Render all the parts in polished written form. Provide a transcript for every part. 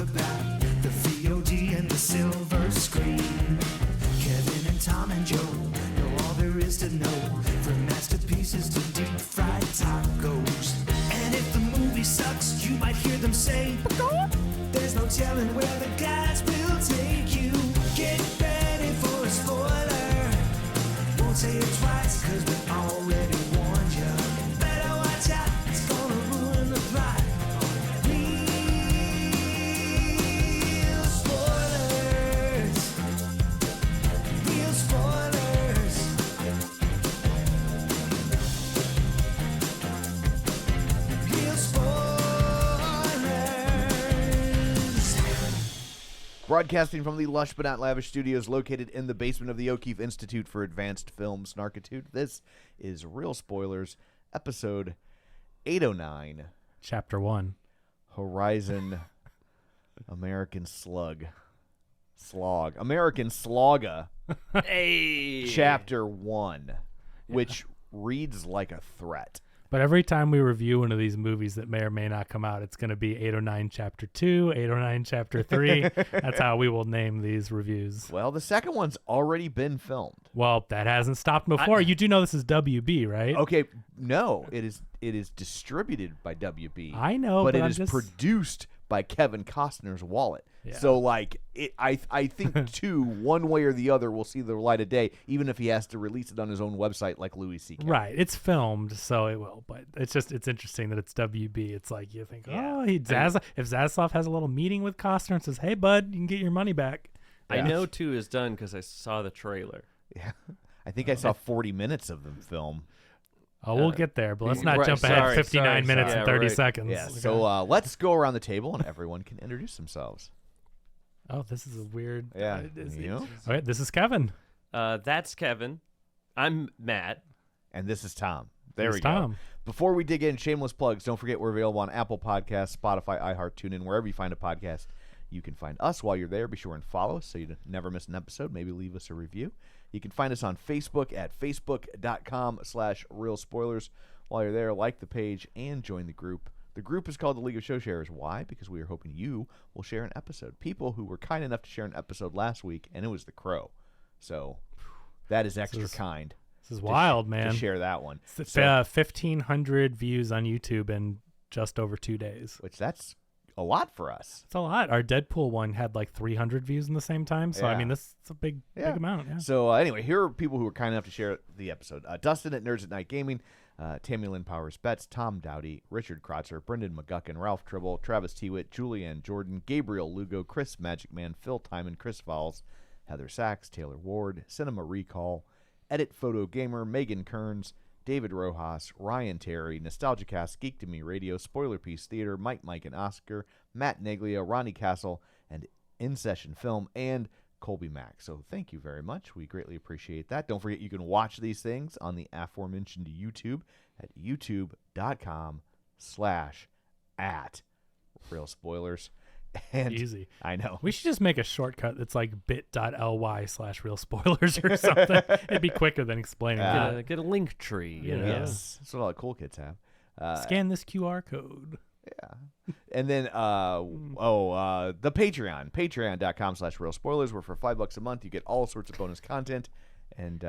the back, the VOD and the silver screen. Kevin and Tom and Joe know all there is to know, from masterpieces to deep fried tacos. And if the movie sucks, you might hear them say, there's no telling where the guys will take you. Get ready for a spoiler. Won't say it twice, cause we already warned you. Better watch out, it's gonna ruin the plot. Real spoilers. Real spoilers. Real spoilers. Broadcasting from the lush but not lavish studios located in the basement of the O'Keefe Institute for Advanced Film Snarkitude, this is Real Spoilers, episode 809, Chapter 1. Horizon American Slog, American Slogga, Hey. Chapter 1, which reads like a threat. But every time we review one of these movies that may or may not come out, it's going to be 809 Chapter 2, 809 Chapter 3. That's how we will name these reviews. Well, the second one's already been filmed. Well, that hasn't stopped before. You do know this is WB, right? Okay, no, it is distributed by WB. I know, but but it I'm is just... produced by Kevin Costner's wallet. Yeah. So, like, I think two, one way or the other, will see the light of day, even if he has to release it on his own website like Louis C.K. Right. It's filmed, so it will. But it's interesting that it's WB. It's like you think, if Zaslav has a little meeting with Costner and says, hey, bud, you can get your money back. I know 2 is done because I saw the trailer. Yeah. I think I saw 40 minutes of them film. Oh, we'll get there, but let's not right, jump ahead sorry, 59 minutes sorry. and 30 Yeah, right. seconds. Yeah, Okay. so let's go around the table and everyone can introduce themselves. Oh, this is a weird... Yeah. All right, this is Kevin. That's Kevin. I'm Matt. And this is Tom. There This we is go. Tom. Before we dig in, shameless plugs. Don't forget we're available on Apple Podcasts, Spotify, iHeart, TuneIn, wherever you find a podcast. You can find us while you're there. Be sure and follow us so you never miss an episode. Maybe leave us a review. You can find us on Facebook at facebook.com/Real Spoilers. While you're there, like the page and join the group. The group is called the League of Show Sharers. Why? Because we are hoping you will share an episode. People who were kind enough to share an episode last week, and it was The Crow. So that is extra kind. This is wild, man. To share that one. It's, So, 1,500 views on YouTube in just over 2 days. which that's a lot for us. It's a lot. Our Deadpool one had like 300 views in the same time. So, I Yeah. mean, this is a big amount. Yeah. So anyway, here are people who were kind enough to share the episode. Dustin at Nerds at Night Gaming, Tammy Lynn Powers Betts, Tom Dowdy, Richard Krotzer, Brendan McGuckin, Ralph Tribble, Travis Tewitt, Julianne Jordan, Gabriel Lugo, Chris Magic Man, Phil Timon, Chris Falls, Heather Sachs, Taylor Ward, Cinema Recall, Edit Photo Gamer, Megan Kearns, David Rojas, Ryan Terry, Nostalgicast, Geek to Me Radio, Spoiler Piece Theater, Mike and Oscar, Matt Neglia, Ronnie Castle, and In Session Film, and Colby Mack. So thank you very much. We greatly appreciate that. Don't forget you can watch these things on the aforementioned YouTube at youtube.com/@Real Spoilers. And Easy. I know. We should just make a shortcut that's like bit.ly/real spoilers or something. It'd be quicker than explaining that. Get a link tree. You know? Yes. That's what all the cool kids have. Scan this QR code. Yeah. And then, the Patreon, patreon.com/Real Spoilers, where for $5 a month, you get all sorts of bonus content and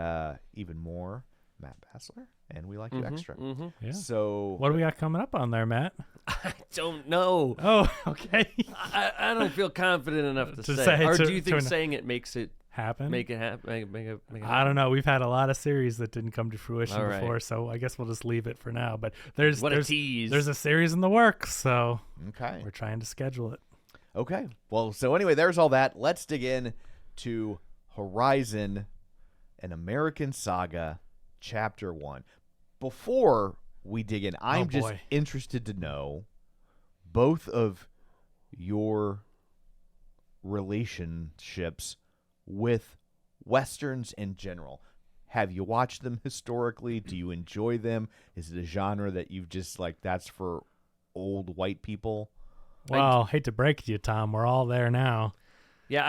even more Matt Basler. And we like you extra. Yeah. So, What do we got coming up on there, Matt? I don't know. Oh, okay. I don't feel confident enough to To say. say Or to- do you think to- saying it makes it Happen? make it happen? Make it I don't know. We've had a lot of series that didn't come to fruition All right. before, so I guess we'll just leave it for now. But there's What a tease. There's a series in the works, so okay. we're trying to schedule it. Okay. Well, so anyway, there's all that. Let's dig in to Horizon, an American Saga, Chapter 1. Before we dig in, I'm just boy. interested to know both of your relationships with Westerns in general. Have you watched them historically? Do you enjoy them? Is it a genre that you've just like, that's for old white people? Well, hate to break it to you, Tom. We're all there now. Yeah,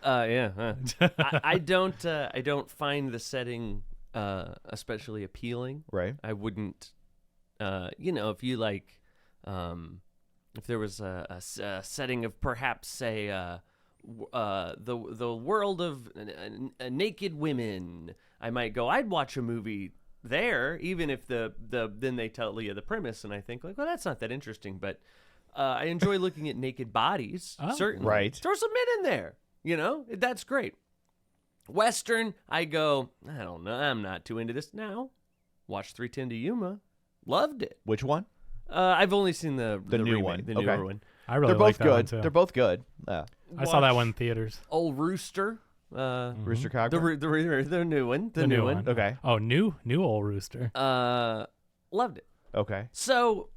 I don't find the setting especially appealing. Right. I wouldn't, if you like, if there was a setting of perhaps say the world of naked women, I might go. I'd watch a movie there, even if then they tell you the premise, and I think like, well, that's not that interesting, but I enjoy looking at naked bodies. Certainly, right. Throw some men in there. That's great. Western, I go, I don't know, I'm not too into this now. Watched 3:10 to Yuma, loved it. Which one? I've only seen the new remake, one. the Okay. newer one. I really They're both like that one good. too. They're both good. Yeah. I saw that one in theaters. Old Rooster, Rooster Cogburn. the new one, the The new new one. one. Okay. Oh, new old rooster. Loved it. Okay. So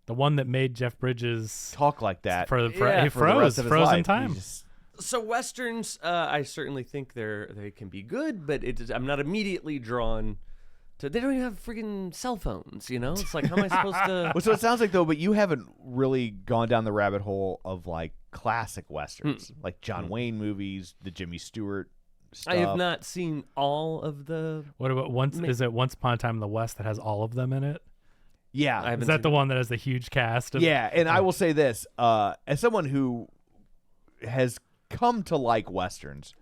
The one that made Jeff Bridges Talk like that. he for the froze rest of his in life. time. He just- So westerns, I certainly think they can be good, but I'm not immediately drawn to. They don't even have freaking cell phones, It's like, how am I supposed to? Well, so it sounds like though, but you haven't really gone down the rabbit hole of like classic westerns, like John Wayne movies, the Jimmy Stewart stuff. I have not seen all of the. What about Is it Once Upon a Time in the West that has all of them in it? Yeah. I haven't Is that seen the one that has the huge cast? Yeah, and I will say this, as someone who has come to like westerns,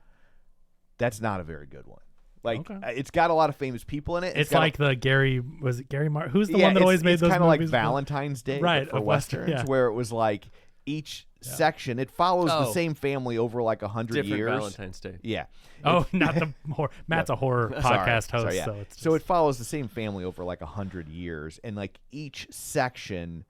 that's not a very good one. Like, it's got a lot of famous people in it. It's got like the Gary. Was it Gary Martin? Who's the one that always made those kind of like movies? Valentine's Day, Right, but for of Western, westerns, yeah. where it was like each section, it follows the Oh. same family over like 100 Different years. Valentine's Day. Yeah. Oh, not the horror. Matt's a horror podcast host, Sorry, yeah. so it's So it follows the same family over like 100 years, and like each section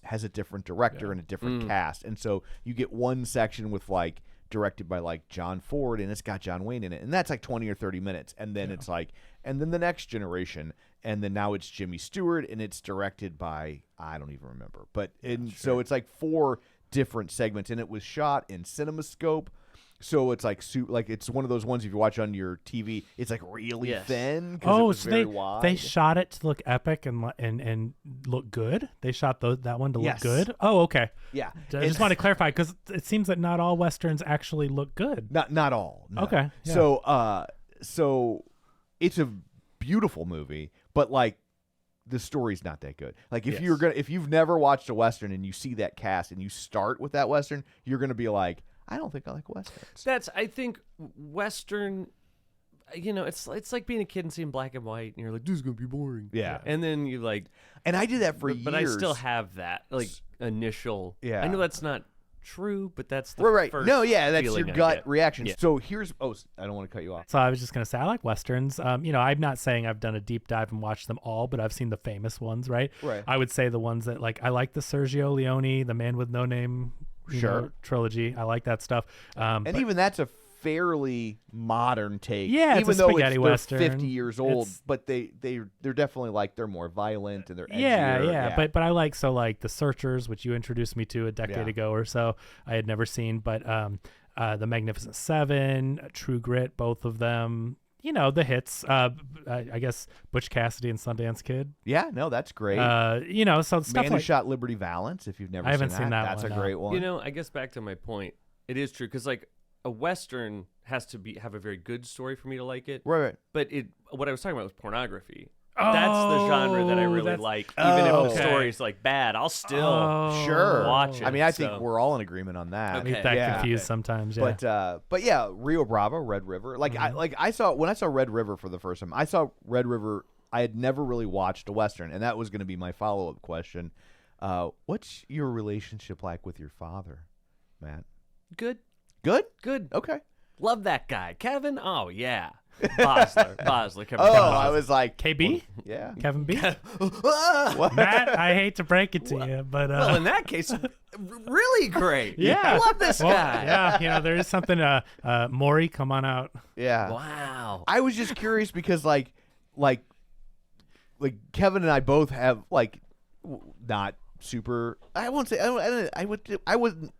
has a different director and a different cast, and so you get one section with like directed by like John Ford, and it's got John Wayne in it, and that's like 20 or 30 minutes, and then it's like, and then the next generation, and then now it's Jimmy Stewart, and it's directed by I don't even remember, but so it's like 4 different segments, and it was shot in CinemaScope. So it's like it's one of those ones if you watch on your TV, it's like really thin. It was so very they wide. shot it to look epic and look good. They shot that one to Yes. look good. Oh, okay. Yeah, I just want to clarify because it seems that not all westerns actually look good. not all. No. Okay, yeah. So it's a beautiful movie, but like the story's not that good. Like if you've never watched a western and you see that cast and you start with that western, you're gonna be like, I don't think I like westerns. I think Western, it's like being a kid and seeing black and white, and you're like, this is gonna be boring. Yeah. And then you like, And I did that for but years. I still have that like initial. Yeah. I know that's not true, but that's the right. first No, yeah, that's feeling your I gut get. reaction. Yeah. So here's I don't want to cut you off. So I was just gonna say I like westerns. I'm not saying I've done a deep dive and watched them all, but I've seen the famous ones. Right. I would say the ones that like I like the Sergio Leone, the Man with No Name. Trilogy. I like that stuff. And even that's a fairly modern take. Yeah, it's even a though spaghetti they're western. 50 years old, It's- but they're definitely like they're more violent and they're edgier. Yeah. But I like The Searchers, which you introduced me to a decade ago or so. I had never seen, but The Magnificent Seven, True Grit, both of them. The hits. I guess Butch Cassidy and Sundance Kid. Yeah, no, that's great. So stuff Man Who like Shot Liberty Valance. If you've never I haven't seen seen that that's one, a no. great one. I guess back to my point, it is true because like a Western has to have a very good story for me to like it. Right. But what I was talking about was pornography. That's the genre that I really like. Even if the story's like bad, I'll still watch it. I mean, I think we're all in agreement on that. I get that confused sometimes. Yeah. But yeah, Rio Bravo, Red River. Like I saw when I saw Red River for the first time. I saw Red River. I had never really watched a western, and that was going to be my follow-up question. What's your relationship like with your father, Matt? Good. Okay. Love that guy, Kevin. Oh yeah, Basler. Kevin. Oh, Costner. I was like KB? Yeah. Kevin B? What? Matt, I hate to break it to you, but Well, in that case, really great. Yeah. I love this guy. Yeah, there is something. Maury, come on out. Yeah. Wow. I was just curious because like Kevin and I both have like not super. I won't say I wouldn't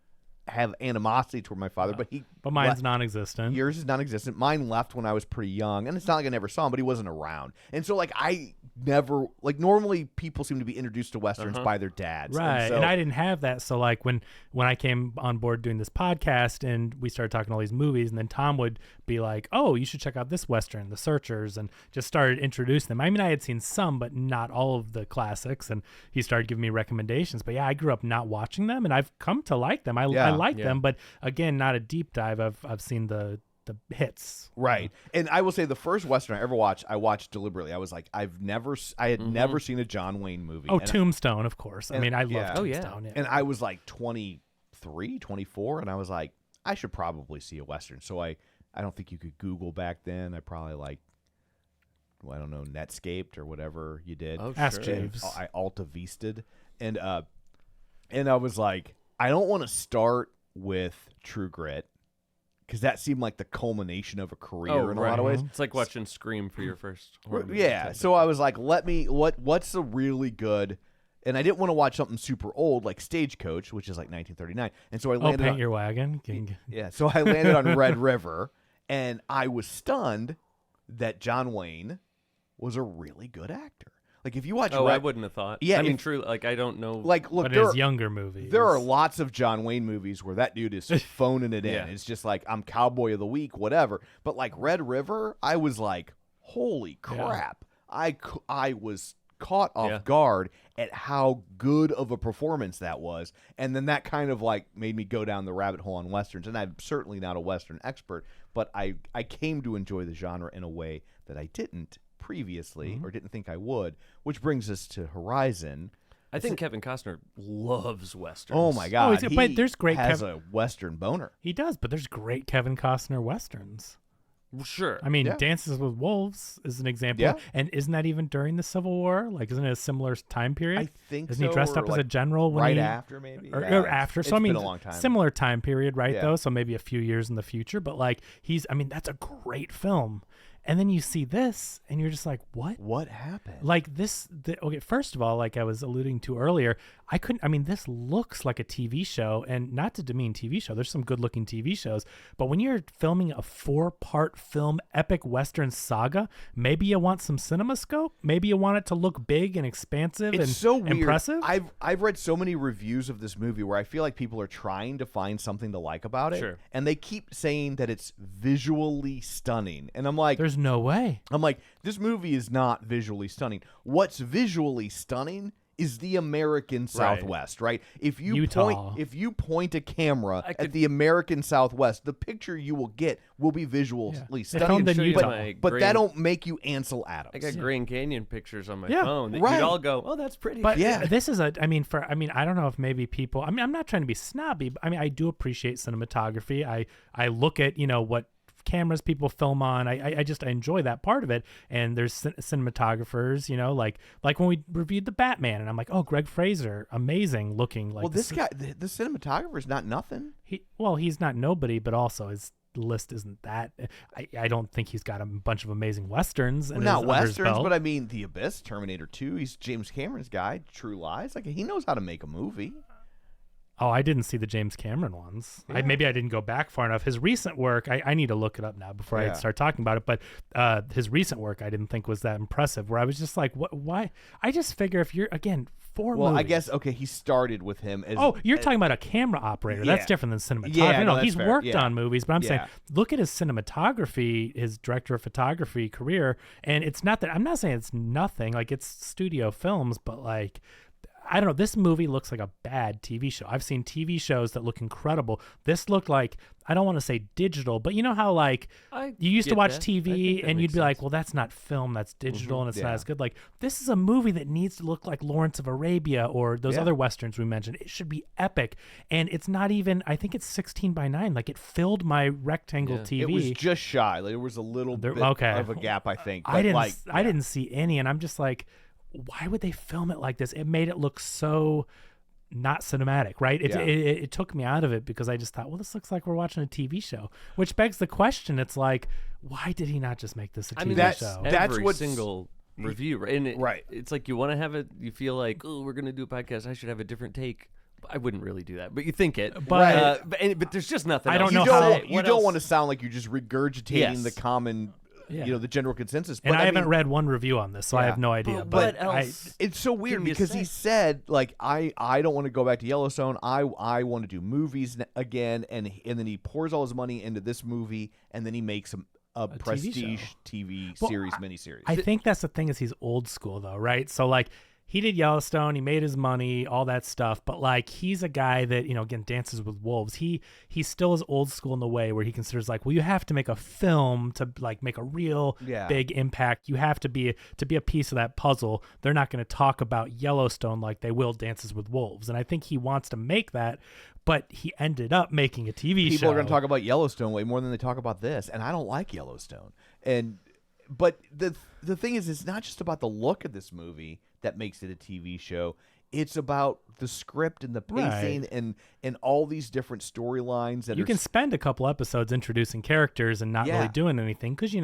have animosity toward my father, but mine's non-existent. Yours is non-existent. Mine left when I was pretty young, and it's not like I never saw him, but he wasn't around. And so like I never like normally people seem to be introduced to westerns by their dads, right? so, And I didn't have that, so like when I came on board doing this podcast and we started talking all these movies, and then Tom would be like, "Oh, you should check out this western, The Searchers," and just started introducing them. I mean, I had seen some, but not all of the classics, and he started giving me recommendations. But yeah, I grew up not watching them, and I've come to like them. I like them, but again, not a deep dive. I've seen the hits, right? And I will say the first western I ever watched, I watched deliberately. I was like, I had never seen a John Wayne movie. Oh, Tombstone, of course. I mean, I love Oh, Tombstone. Yeah. And I was like 23, 24, and I was like, I should probably see a western. So I don't think you could Google back then. I probably like, well, I don't know, Netscaped or whatever you did. Oh, Ask sure. Jeeves. I Alta Vista'd, and I was like, I don't want to start with True Grit, because that seemed like the culmination of a career in a lot of ways. It's like watching Scream for your first horror movie. Yeah, so I was like, what's a really good, and I didn't want to watch something super old like Stagecoach, which is like 1939, and so I landed Paint on Your Wagon. so I landed on Red River, and I was stunned that John Wayne was a really good actor. Like if you watch, I wouldn't have thought. Yeah, I mean, true. Like I don't know. Like look, But there his are, younger movies. there are lots of John Wayne movies where that dude is phoning it in. Yeah. It's just like, I'm Cowboy of the Week, whatever. But like Red River, I was like, holy crap. I was caught off guard at how good of a performance that was. And then that kind of like made me go down the rabbit hole on Westerns. And I'm certainly not a Western expert, but I came to enjoy the genre in a way that I didn't previously or didn't think I would, which brings us to Horizon. I think Kevin Costner loves westerns. Oh my God! But there's great has a Western boner. He does, but there's great Kevin Costner westerns. Sure. I mean, Dances with Wolves is an example. Yeah. And isn't that even during the Civil War? Like, isn't it a similar time period? I think Isn't he dressed or up as like a general when right he, after maybe or after? It's So I mean, been a long time. similar time period, right? Yeah. Though, so maybe a few years in the future. But like, that's a great film. And then you see this, and you're just like, what? What happened? Like okay, first of all, like I was alluding to earlier, this looks like a TV show, and not to demean TV show, there's some good looking TV shows, but when you're filming a 4-part film epic Western saga, maybe you want some CinemaScope, maybe you want it to look big and expansive It's and so weird. impressive. I've read so many reviews of this movie where I feel like people are trying to find something to like about it, Sure. and they keep saying that it's visually stunning, and I'm like, There's no way. this movie is not visually stunning. What's visually stunning is the American Southwest, right? If you Utah. point a camera at the American Southwest, the picture you will get will be visually stunning. filmed in Utah. But that don't make you Ansel Adams. I got Grand Canyon pictures on my Yeah, phone that right. you'd all go, oh, that's pretty. But Yeah. this is I don't know if maybe people, I'm not trying to be snobby, but I do appreciate cinematography. I look at, what cameras people film on. I enjoy that part of it. And there's cinematographers, like when we reviewed the Batman, and I'm like, oh, Greg Fraser, amazing looking. Like, Well, this guy, the cinematographer is not nothing. He's not nobody, but also his list isn't that. I don't think he's got a bunch of amazing westerns. Well, not westerns, but I mean, The Abyss, Terminator 2. He's James Cameron's guy. True Lies. Like, he knows how to make a movie. Oh, I didn't see the James Cameron ones. Yeah. Maybe I didn't go back far enough. His recent work, I need to look it up now before I start talking about it. But his recent work, I didn't think was that impressive. Where I was just like, what? Why? I just figure if you're Well, movies. I guess he started with him as. Oh, you're talking about a camera operator. That's different than cinematography. Yeah, no, that's he's fair. worked Yeah. on movies, but I'm saying, Yeah. look at his cinematography, his director of photography career, and it's not that I'm not saying it's nothing. Like, it's studio films, but like, I don't know. This movie looks like a bad TV show. I've seen TV shows that look incredible. This looked like, I don't want to say digital, but you know how like you used to watch TV and you'd be like, well, that's not film, that's digital, and it's not as good. Like, this is a movie that needs to look like Lawrence of Arabia or those other westerns we mentioned. It should be epic, and it's not even. I think it's 16:9. Like, it filled my rectangle TV. It was just shy. Like, there was a little bit of a gap, I think. But I didn't see any, and I'm just like, why would they film it like this? It made it look so not cinematic, right? It took me out of it because I just thought, well, this looks like we're watching a TV show, which begs the question. It's like, why did he not just make this a TV show? That's every what single review, right? And right. It's like you want to have it. You feel like, oh, we're gonna do a podcast. I should have a different take. I wouldn't really do that, but you think it. But but there's just nothing. I else. don't know how. You don't want to sound like you're just regurgitating the common the general consensus. And but I haven't read one review on this, so I have no idea. But But what else? it's so weird Can you because say? he said like I don't want to go back to Yellowstone. I want to do movies again, and then he pours all his money into this movie, and then he makes a prestige TV Well, series miniseries. I think that's the thing is he's old school though, right? So like he did Yellowstone, he made his money, all that stuff, but like he's a guy that, again, dances with wolves. He still is old school in the way where he considers like, well, you have to make a film to like make a real big impact. You have to be a piece of that puzzle. They're not going to talk about Yellowstone like they will Dances with Wolves. And I think he wants to make that, but he ended up making a TV show. People are going to talk about Yellowstone way more than they talk about this, and I don't like Yellowstone. But the thing is, it's not just about the look of this movie that makes it a TV show. It's about the script and the pacing and all these different storylines. That you can spend a couple episodes introducing characters and not really doing anything because you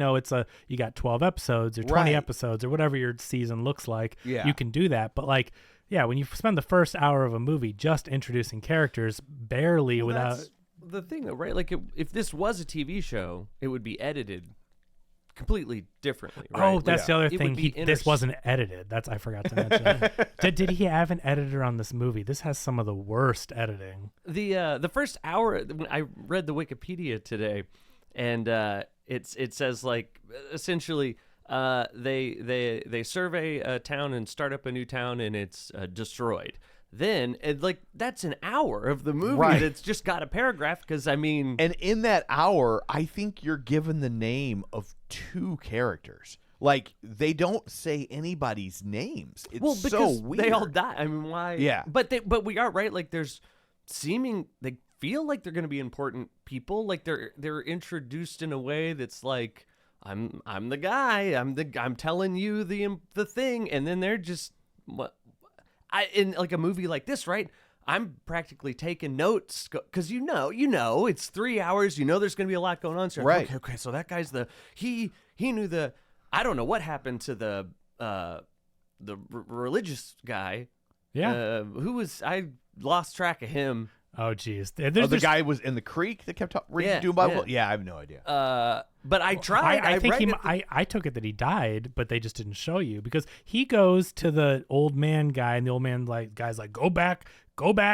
got 12 episodes or 20 episodes or whatever your season looks like. Yeah. You can do that, but like. Yeah, when you spend the first hour of a movie just introducing characters, barely without. That's the thing, though, right? Like, if this was a TV show, it would be edited completely differently. Right? Oh, that's the other It would thing. be This wasn't edited. I forgot to mention. Did he have an editor on this movie? This has some of the worst editing. The first hour, when I read the Wikipedia today, and it says like essentially. They survey a town and start up a new town, and it's destroyed. Then, that's an hour of the movie that's just got a paragraph. Because I mean, and in that hour, I think you're given the name of 2 characters. Like they don't say anybody's names. It's because so weird. they all die. I mean, why? Yeah. But we are right. Like there's they feel like they're going to be important people. Like they're introduced in a way that's like. I'm the guy. I'm telling you the thing, and then they're just in like a movie like this, right? I'm practically taking notes because it's 3 hours. There's going to be a lot going on. So right. Okay. So that guy's he knew I don't know what happened to the religious guy. Yeah. Who was I lost track of him. Oh, geez. The guy was in the creek that kept doing Bible? Yeah, I have no idea. But I tried. I think I took it that he died, but they just didn't show you because he goes to the old man guy, and the old man guy's like, go back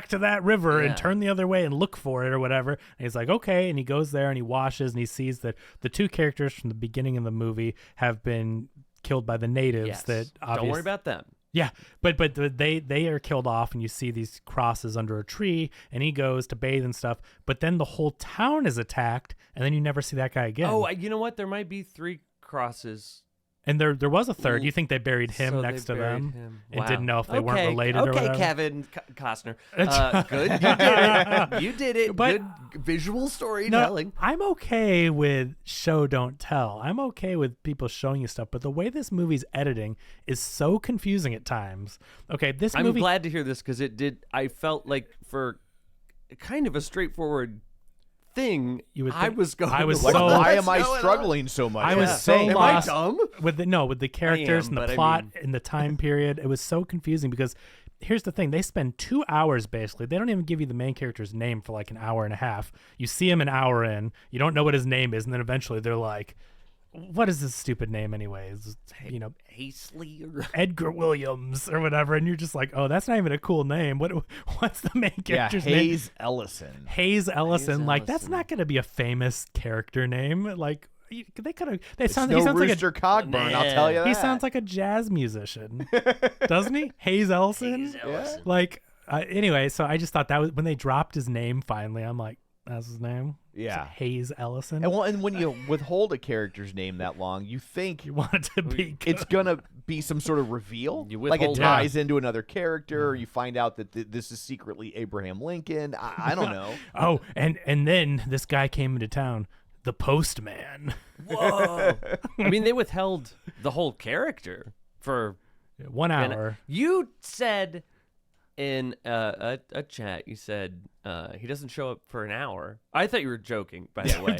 to that river and turn the other way and look for it or whatever. And he's like, okay, and he goes there and he washes and he sees that the 2 characters from the beginning of the movie have been killed by the natives. Yes. That don't worry about them. Yeah, but they are killed off, and you see these crosses under a tree, and he goes to bathe and stuff. But then the whole town is attacked, and then you never see that guy again. Oh, you know what? There might be 3 crosses. And there was a third. You think they buried him next to them and didn't know if they weren't related or whatever? Okay, Kevin Costner. Good. You did it. But, good visual storytelling. No, I'm okay with show, don't tell. I'm okay with people showing you stuff. But the way this movie's editing is so confusing at times. Okay, I'm glad to hear this because I felt like for kind of a straightforward thing, why am I struggling so much? I was so lost. Am I dumb? With the characters and the plot and the time period. It was so confusing because here's the thing. They spend 2 hours basically. They don't even give you the main character's name for like an hour and a half. You see him an hour in. You don't know what his name is. And then eventually they're like, what is this stupid name anyways? Hastley or Edgar Williams or whatever. And you're just like, oh, that's not even a cool name. What's the main character's name? Hayes Ellison. Hayes Ellison. Like, that's not going to be a famous character name. Like, they could have. He sounds Rooster like Cogburn. I'll tell you that. He sounds like a jazz musician, doesn't he? Hayes Ellison. Yeah. Like, anyway. So I just thought that was when they dropped his name. Finally, I'm like, that's his name. Yeah, Hayes Ellison. And when you withhold a character's name that long, you think you want it to be good. It's gonna be some sort of reveal, like it ties into another character, or you find out that this is secretly Abraham Lincoln. I don't know. Oh, and then this guy came into town, the postman. Whoa! I mean, they withheld the whole character for 1 hour. You said in a chat, you said he doesn't show up for an hour. I thought you were joking, by the way.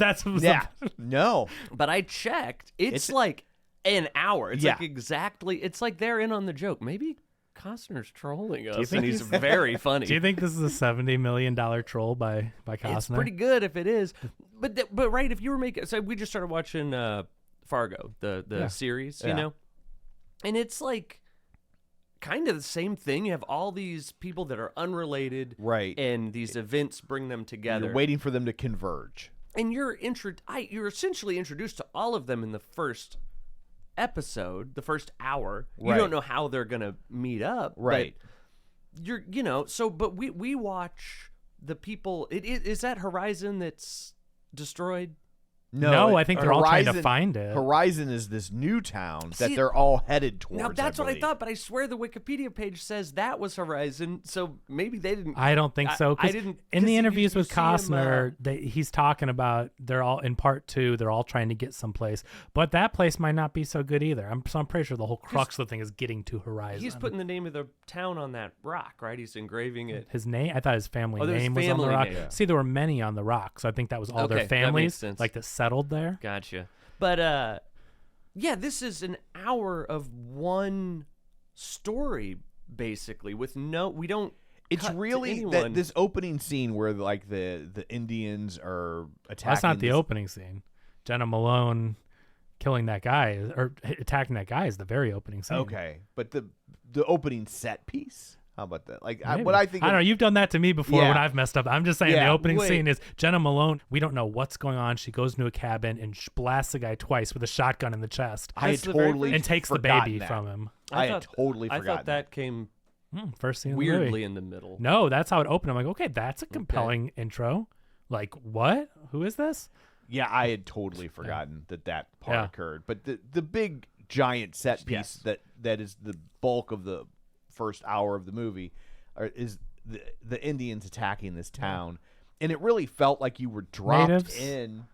No. But I checked. It's like an hour. It's like exactly. It's like they're in on the joke. Maybe Costner's trolling us, and he's very funny. Do you think this is a $70 million troll by Costner? It's pretty good if it is. But right, if you were making, so we just started watching Fargo, the series, you Yeah. know? And it's like kind of the same thing. You have all these people that are unrelated. Right. And these events bring them together. You're waiting for them to converge. And you're essentially introduced to all of them in the first episode, the first hour. You Right. don't know how they're going to meet up. Right. But you're, you know, so, but we watch the people. Is that Horizon that's destroyed? No, I think they're all trying to find it. Horizon is this new town that See, they're all headed towards. Now, that's what I believe. thought, but I swear the Wikipedia page says that was Horizon, so maybe they didn't. I don't think so. 'Cause I didn't. In the 'cause interviews you with see him, Costner, he's talking about they're all in part 2. They're all trying to get someplace, but that place might not be so good either. I'm pretty sure the whole crux of the thing is getting to Horizon. he's putting the name of the town on that rock, right? He's engraving it. His name. I thought his family there's name was on the family rock. name. See, there were many on the rock, so I think that was all Okay, their that families, makes sense. like that settled there. Gotcha. But yeah, this is an hour of one story basically with we don't. It's cut to really anyone. that this opening scene where like the Indians are attacking. That's not the this- opening scene. Jenna Malone killing that guy or attacking that guy is the very opening scene. Okay, but the opening set piece. How about that? Like Maybe. what I think. I don't know. You've done that to me before Yeah. when I've messed up. I'm just saying the Yeah, opening wait. scene is Jenna Malone. We don't know what's going on. She goes into a cabin and blasts the guy twice with a shotgun in the chest I had That's the very totally and takes the forgotten baby that. from him. I had totally I forgotten thought that came First scene of the movie. weirdly in the middle. No, that's how it opened. I'm like, okay, that's a compelling intro. Like, what? Who is this? Yeah, I had totally forgotten that part Yeah. occurred. But the big giant set piece Yes. that is the bulk of the first hour of the movie is the Indians attacking this town, and it really felt like you were dropped Natives? in.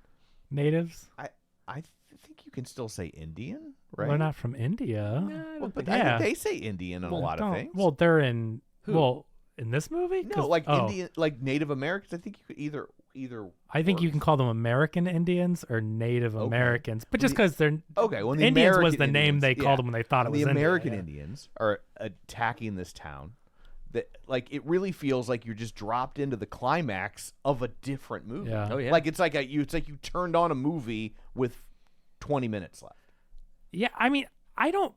Natives? I think you can still say Indian, right? They're not from India. Well, but Yeah. I think they say Indian in a lot of things. Well, they're in. Well, in this movie? no, 'Cause- like oh, Indian, like Native Americans. I think you could either. I think you work. can call them American Indians or Native Americans, but just because they're Okay, well, the Indians was American the name Indians, they yeah. called them when they thought it When was the India, American yeah. Indians are attacking this town. That like it really feels like you're just dropped into the climax of a different movie. Yeah. Oh, yeah. Like it's like you turned on a movie with 20 minutes left. Yeah, I mean, I don't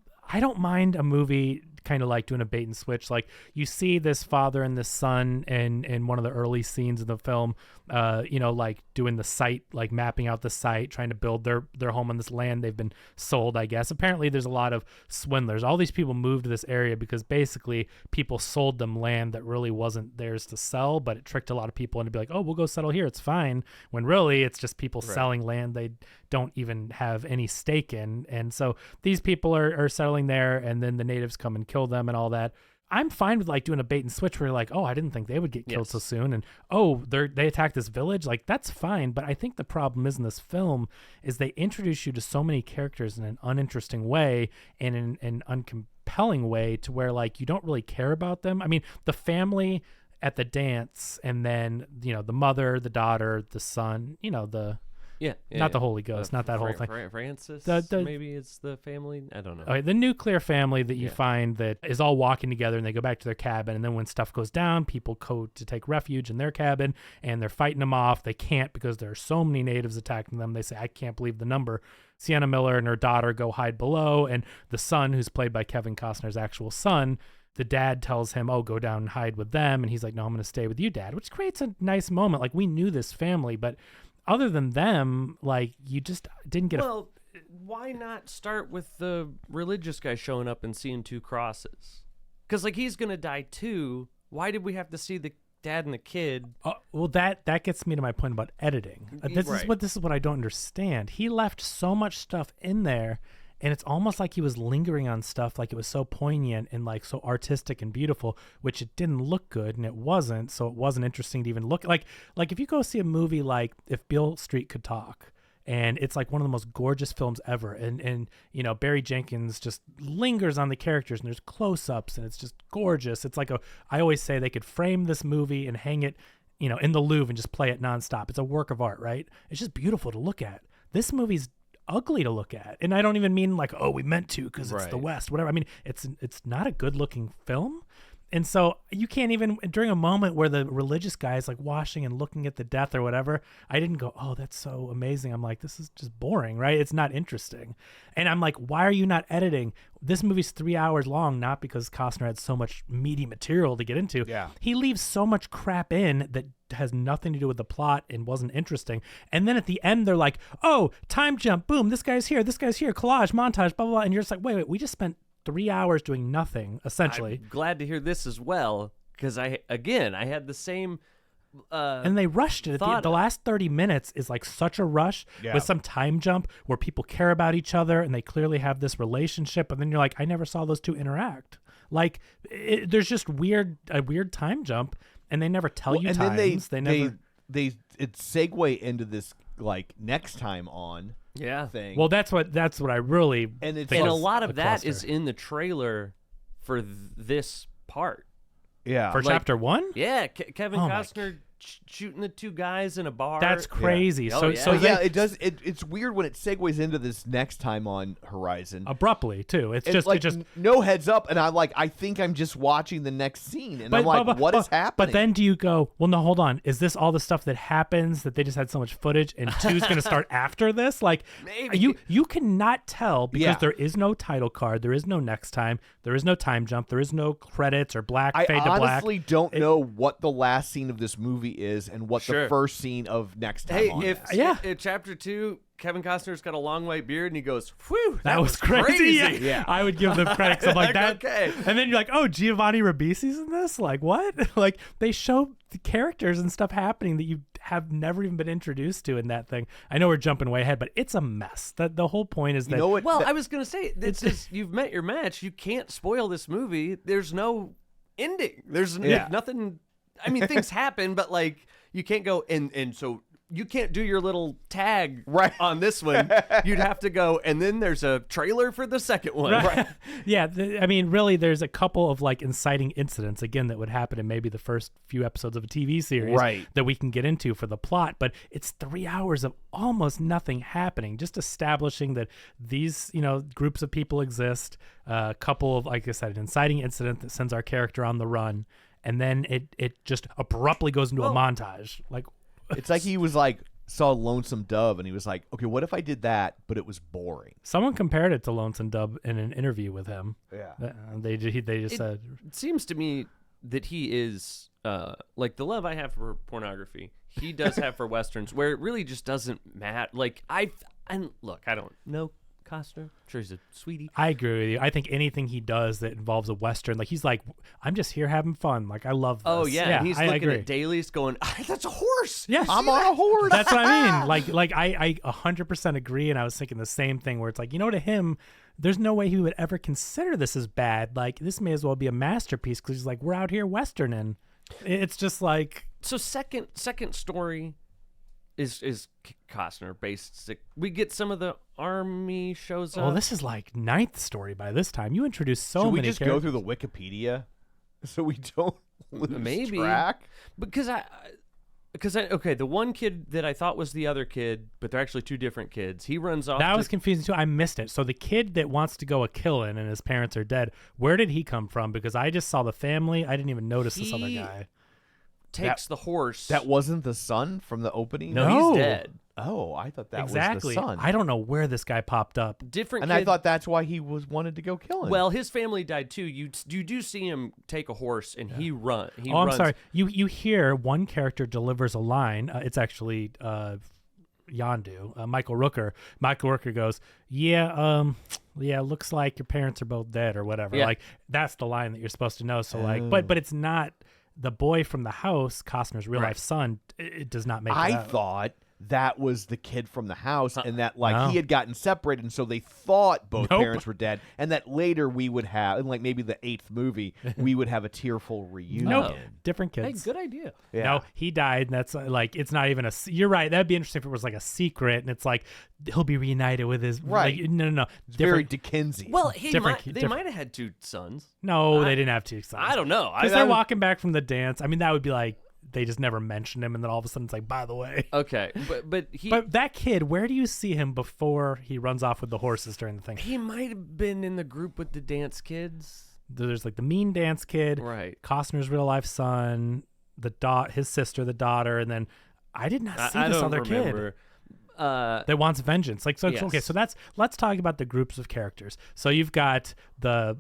mind a movie kind of like doing a bait and switch. Like you see this father and this son in one of the early scenes of the film, like doing the site, like mapping out the site, trying to build their home on this land they've been sold, I guess. Apparently there's a lot of swindlers. All these people moved to this area because basically people sold them land that really wasn't theirs to sell, but it tricked a lot of people into be like, oh, we'll go settle here. It's fine. When really it's just people selling land they don't even have any stake in. And so these people are settling there, and then the natives come and kill them and all that. I'm fine with like doing a bait and switch where you're like, oh, I didn't think they would get killed so soon, and oh, they attacked this village. Like that's fine, but I think the problem is in this film is they introduce you to so many characters in an uninteresting way and in an uncompelling way to where like you don't really care about them. I mean, the family at the dance, and then the mother, the daughter, the son, not the Holy Ghost, not that whole thing. Francis, The- maybe it's the family. I don't know. Okay, the nuclear family that you find that is all walking together, and they go back to their cabin, and then when stuff goes down, people go to take refuge in their cabin, and they're fighting them off. They can't because there are so many natives attacking them. They say, I can't believe the number. Sienna Miller and her daughter go hide below, and the son, who's played by Kevin Costner's actual son, the dad tells him, oh, go down and hide with them, and he's like, no, I'm going to stay with you, Dad, which creates a nice moment. Like, we knew this family, but other than them, like, you just didn't get Well, why not start with the religious guy showing up and seeing two crosses? Because, like, he's going to die too. Why did we have to see the dad and the kid? well, that gets me to my point about editing. This is what I don't understand. He left so much stuff in there, and it's almost like he was lingering on stuff like it was so poignant and like so artistic and beautiful, which it didn't look good, and it wasn't. So it wasn't interesting to even look like if you go see a movie like If Beale Street Could Talk, and it's like one of the most gorgeous films ever, and Barry Jenkins just lingers on the characters, and there's close-ups, and it's just gorgeous. It's like I always say they could frame this movie and hang it in the Louvre and just play it nonstop. It's a work of art, right? It's just beautiful to look at. This movie's ugly to look at, and I don't even mean like, oh, we meant to because it's the West, whatever. I mean, it's not a good looking film, And so you can't even, during a moment where the religious guy is like washing and looking at the death or whatever, I didn't go, oh, that's so amazing. I'm like, this is just boring, right? It's not interesting. And I'm like, why are you not editing? This movie's 3 hours long, not because Costner had so much meaty material to get into. Yeah. He leaves so much crap in that has nothing to do with the plot and wasn't interesting. And then at the end, they're like, oh, time jump, boom, this guy's here, collage, montage, blah, blah, blah. And you're just like, wait, we just spent 3 hours doing nothing, essentially. I'm glad to hear this as well, because I had the same and they rushed it. The last 30 minutes is like such a rush with some time jump where people care about each other and they clearly have this relationship. And then you're like, I never saw those two interact. Like, there's just a weird time jump, and they never tell you and times. Then they segue into this like next time on thing. Well, that's what I really and think a was lot of the that cluster. is in the trailer for this part. Yeah, for chapter 1. Yeah, Kevin Oh my Costner shooting the two guys in a bar. That's crazy. Yeah. So it does. It's weird when it segues into this next time on Horizon abruptly too. It's like just no heads up, and I'm like, I think I'm just watching the next scene, and I'm like, what is happening? But then do you go, well, no, hold on, is this all the stuff that happens that they just had so much footage, and 2's going to start after this? Like, maybe you cannot tell because there is no title card, there is no next time, there is no time jump, there is no credits or black fade to black. I honestly don't know what the last scene of this movie is and what the first scene of next time on is. If chapter 2, Kevin Costner's got a long white beard and he goes, "Whew, that was crazy." Yeah. I would give them credit. I'm like that. Okay. And then you're like, oh, Giovanni Ribisi's in this? Like, what? Like, they show the characters and stuff happening that you have never even been introduced to in that thing. I know we're jumping way ahead, but it's a mess. The whole point is that. You know what? Well, I was gonna say, you've met your match. You can't spoil this movie. There's no ending. There's nothing. I mean, things happen, but like you can't go and so. You can't do your little tag on this one. You'd have to go, and then there's a trailer for the second one. Right. Yeah, I mean, really, there's a couple of like inciting incidents again that would happen in maybe the first few episodes of a TV series that we can get into for the plot. But it's 3 hours of almost nothing happening, just establishing that these groups of people exist. A couple of, like I said, an inciting incident that sends our character on the run, and then it just abruptly goes into a montage. Like. It's like he was like saw Lonesome Dove and he was like, okay, what if I did that, but it was boring? Someone compared it to Lonesome Dove in an interview with him. Yeah, they just said. It seems to me that he is like the love I have for pornography. He does have for westerns, where it really just doesn't matter. Like look, I don't know Costner. I'm sure he's a sweetie. I agree with you. I think anything he does that involves a western, like he's like, I'm just here having fun. Like I love this. Oh yeah, and he's looking agree. at dailies, going, "That's a horse." Yes, I'm on a horse. That's what I mean. Like I 100% agree, and I was thinking the same thing. Where it's like, to him, there's no way he would ever consider this as bad. Like this may as well be a masterpiece because he's like, we're out here westerning. It's just like so. Second story is Costner based. We get some of the army shows up. Well, this is like 9th story by this time. You introduced so Should many. we just characters. go through the Wikipedia so we don't lose Maybe track? Because the one kid that I thought was the other kid, but they're actually two different kids. He runs off. That was confusing too. I missed it. So the kid that wants to go a killing and his parents are dead, where did he come from? Because I just saw the family. I didn't even notice this other guy. Takes the horse. That wasn't the son from the opening? No, he's dead. Oh, I thought that was exactly. the son. I don't know where this guy popped up. Different and kid. I thought that's why he wanted to go kill him. Well, his family died too. You do see him take a horse and he runs. I'm sorry. You hear one character delivers a line. It's actually Yondu, Michael Rooker. Michael Rooker goes, yeah, looks like your parents are both dead or whatever. Yeah. Like that's the line that you're supposed to know. So like, but it's not the boy from the house, Costner's real life son. It does not make. I it out. thought that was the kid from the house, and that he had gotten separated, and so they thought both parents were dead, and that later we would have, in like maybe the 8th movie, we would have a tearful reunion. Nope, different Hey, kids. good idea. Yeah. No, he died, and that's like it's not even a. You're right. That'd be interesting if it was like a secret, and it's like he'll be reunited with his. Right. Like, no. It's very Dickensian. Well, they Different- might have had two sons. No, they didn't have two sons. I don't know. Because they're walking back from the dance. I mean, that would be like they just never mentioned him, and then all of a sudden it's like, by the way. Okay, but that kid, where do you see him before he runs off with the horses during the thing? he might have been in the group with the dance kids. there's like the mean dance kid, Right. Costner's real life son, his sister, the daughter, and then I did not see I this don't other remember. kid that wants vengeance. Like, so Yes. okay, so let's talk about the groups of characters. So you've got the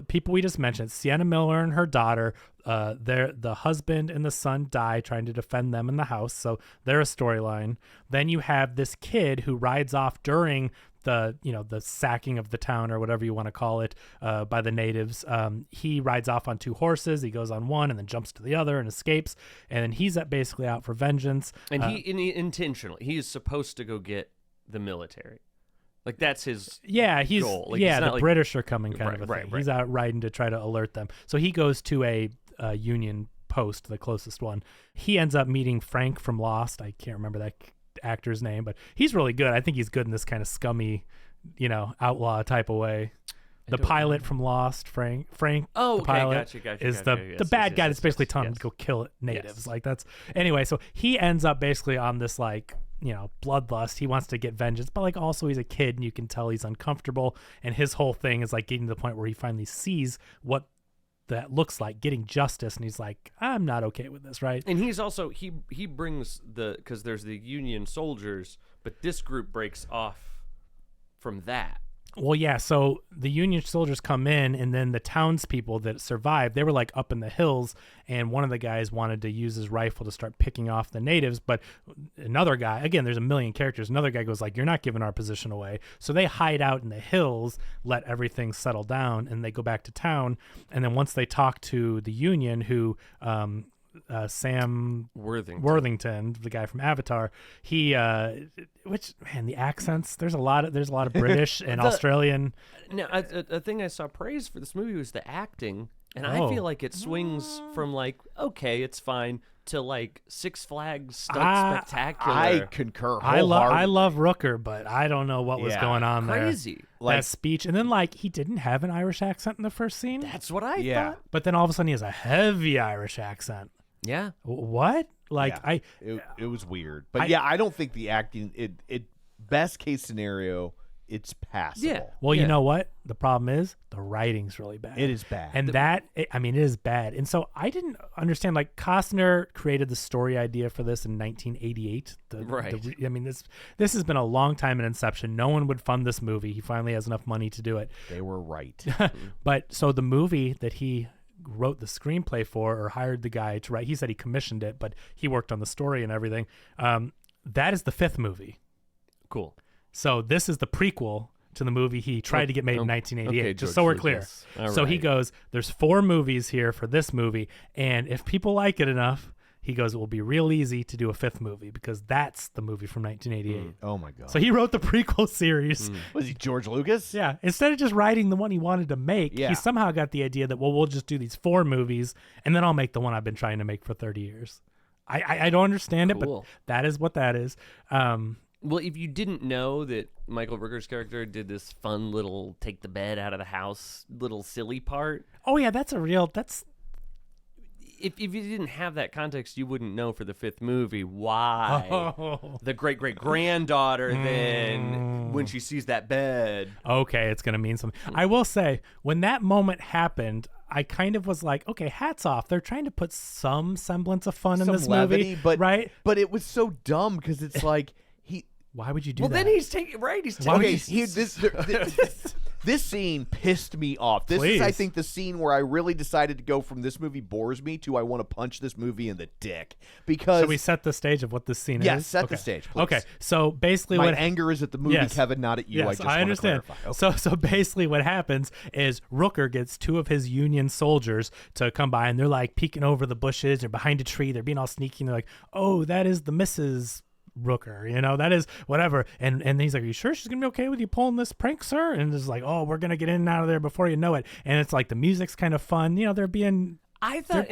people we just mentioned, Sienna Miller and her daughter. The husband and the son die trying to defend them in the house, so they're a storyline. Then you have this kid who rides off during the sacking of the town, or whatever you want to call it, by the natives. He rides off on 2 horses. He goes on one and then jumps to the other and escapes, and then he's basically out for vengeance. And he intentionally, he is supposed to go get the military. Like, that's his he's goal. Like, yeah, it's the not like- British are coming kind of a Right, thing. right. He's out riding to try to alert them. So he goes to a Union post, the closest one. He ends up meeting Frank from Lost. I can't remember that actor's name, but he's really good. I think he's good in this kind of scummy, outlaw type of way. The pilot from Lost, Frank. Oh, the okay, pilot gotcha. is the bad guy that's basically telling him to go kill natives. Yes. Like, that's anyway. So he ends up basically on this bloodlust. He wants to get vengeance, but like also he's a kid, and you can tell he's uncomfortable. And his whole thing is like getting to the point where he finally sees what that looks like, getting justice, and he's like, I'm not okay with this, right? And he's also he brings because there's the Union soldiers, but this group breaks off from that. Well, yeah, so the Union soldiers come in, and then the townspeople that survived, they were like up in the hills, and one of the guys wanted to use his rifle to start picking off the natives, but another guy, again, there's a million characters, another guy goes like, you're not giving our position away. So they hide out in the hills, let everything settle down, and they go back to town. And then once they talk to the Union, who Sam Worthington, the guy from Avatar, he the accents, there's a lot of British and Australian. Now, a thing I saw praised for this movie was the acting, and I feel like it swings from like, okay, it's fine, to like Six Flags stunt spectacular. I concur. I love Rooker, but I don't know what was going on there. Crazy. That speech, and then like he didn't have an Irish accent in the first scene. That's what I thought. But then all of a sudden he has a heavy Irish accent. Yeah. What? Like it was weird. But I don't think the acting, it best case scenario, it's passable. Yeah. Well, you know what? The problem is the writing's really bad. It is bad. And it is bad. And so I didn't understand, like, Costner created the story idea for this in 1988. This has been a long time in inception. No one would fund this movie. He finally has enough money to do it. They were right. But so the movie that he wrote the screenplay for, or hired the guy to write, he said he commissioned it, but he worked on the story and everything. That is the 5th movie. Cool. So this is the prequel to the movie he tried to get made in 1988, okay, just George so we're Lucas. clear. All so he right. goes, there's 4 movies here for this movie, and if people like it enough, he goes, it will be real easy to do a 5th movie, because that's the movie from 1988. Oh my god. So he wrote the prequel series. Was he George Lucas? Yeah. Instead of just writing the one he wanted to make, he somehow got the idea that, well, we'll just do these 4 movies, and then I'll make the one I've been trying to make for 30 years. I don't understand it, but that is what that is. Well, if you didn't know that Michael Rooker's character did this fun little take the bed out of the house little silly part. Oh yeah, if you didn't have that context, you wouldn't know for the 5th movie why the great-great-granddaughter then, when she sees that bed. Okay, it's going to mean something. I will say, when that moment happened, I kind of was like, okay, hats off. They're trying to put some semblance of fun in this levity, movie. Right? But it was so dumb, because it's like... Why would you do that? that? Well, then he's taking... This scene pissed me off. This is, I think, the scene where I really decided to go from this movie bores me to I want to punch this movie in the dick. Because... Should we set the stage of what this scene is? Yes, set the stage, please. Okay, so basically My anger is at the movie, Kevin, not at you. Yes, I understand. Okay. So basically what happens is Rooker gets 2 of his Union soldiers to come by, and they're like peeking over the bushes. They're behind a tree. They're being all sneaky. And they're like, oh, that is the Mrs. Rooker, that is whatever. And he's like, are you sure she's gonna be okay with you pulling this prank, sir? And it's like, oh, we're gonna get in and out of there before you know it. And it's like the music's kind of fun, they're being... I thought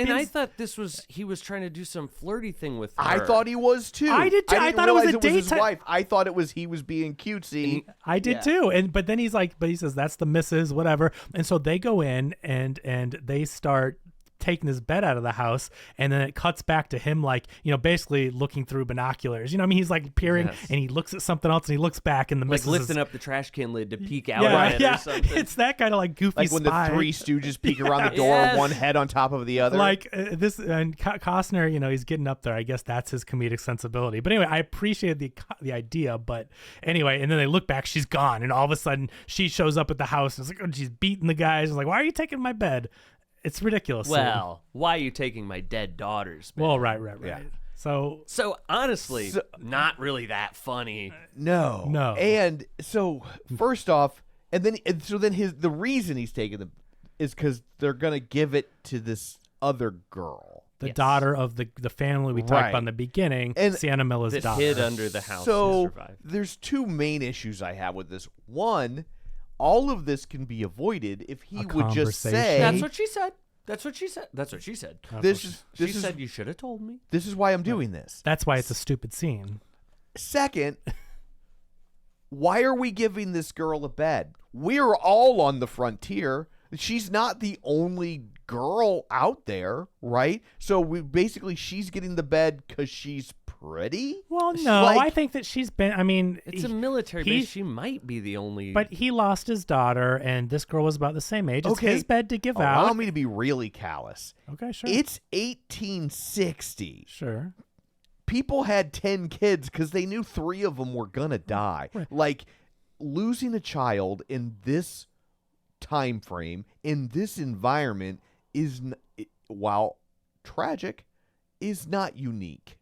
he was trying to do some flirty thing with her. I thought he was too. I did too. I thought it was a his wife. I thought he was being cutesy. I did too. But then he says that's the Mrs. whatever. And so they go in and they start taking his bed out of the house, and then it cuts back to him like, basically looking through binoculars. I mean, he's like peering and he looks at something else and he looks back and the like missus lifting is, up the trash can lid to peek out at it or something. It's that kind of like goofy like when spy. the Three Stooges peek around the door, one head on top of the other. Like this, and Costner, he's getting up there. I guess that's his comedic sensibility. But anyway, I appreciated the idea. But anyway, and then they look back, she's gone, and all of a sudden she shows up at the house and it's like, she's beating the guys. It's like, why are you taking my bed? It's ridiculous. Well, why are you taking my dead daughter's bed? Well, right. Yeah. So honestly, not really that funny. No. And so first off, and so then the reason he's taking them is because they're gonna give it to this other girl, the daughter of the family we talked about in the beginning, and Sienna Miller's that daughter, hid under the house. So there's two main issues I have with this. One, all of this can be avoided if he would just say, "That's what she said. That's what she said. That's what she said." She said you should have told me. This is why I'm doing this. That's why it's a stupid scene. Second, why are we giving this girl a bed? We're all on the frontier. She's not the only girl out there, right? So she's getting the bed because she's pretty? Well, no, I think that she's been, it's a military base. She might be the only. But he lost his daughter, and this girl was about the same age. It's his bed to give out. Allow me to be really callous. Okay, sure. It's 1860. Sure. People had 10 kids because they knew 3 of them were going to die. Right. Like, losing a child in this time frame, in this environment, while tragic, is not unique.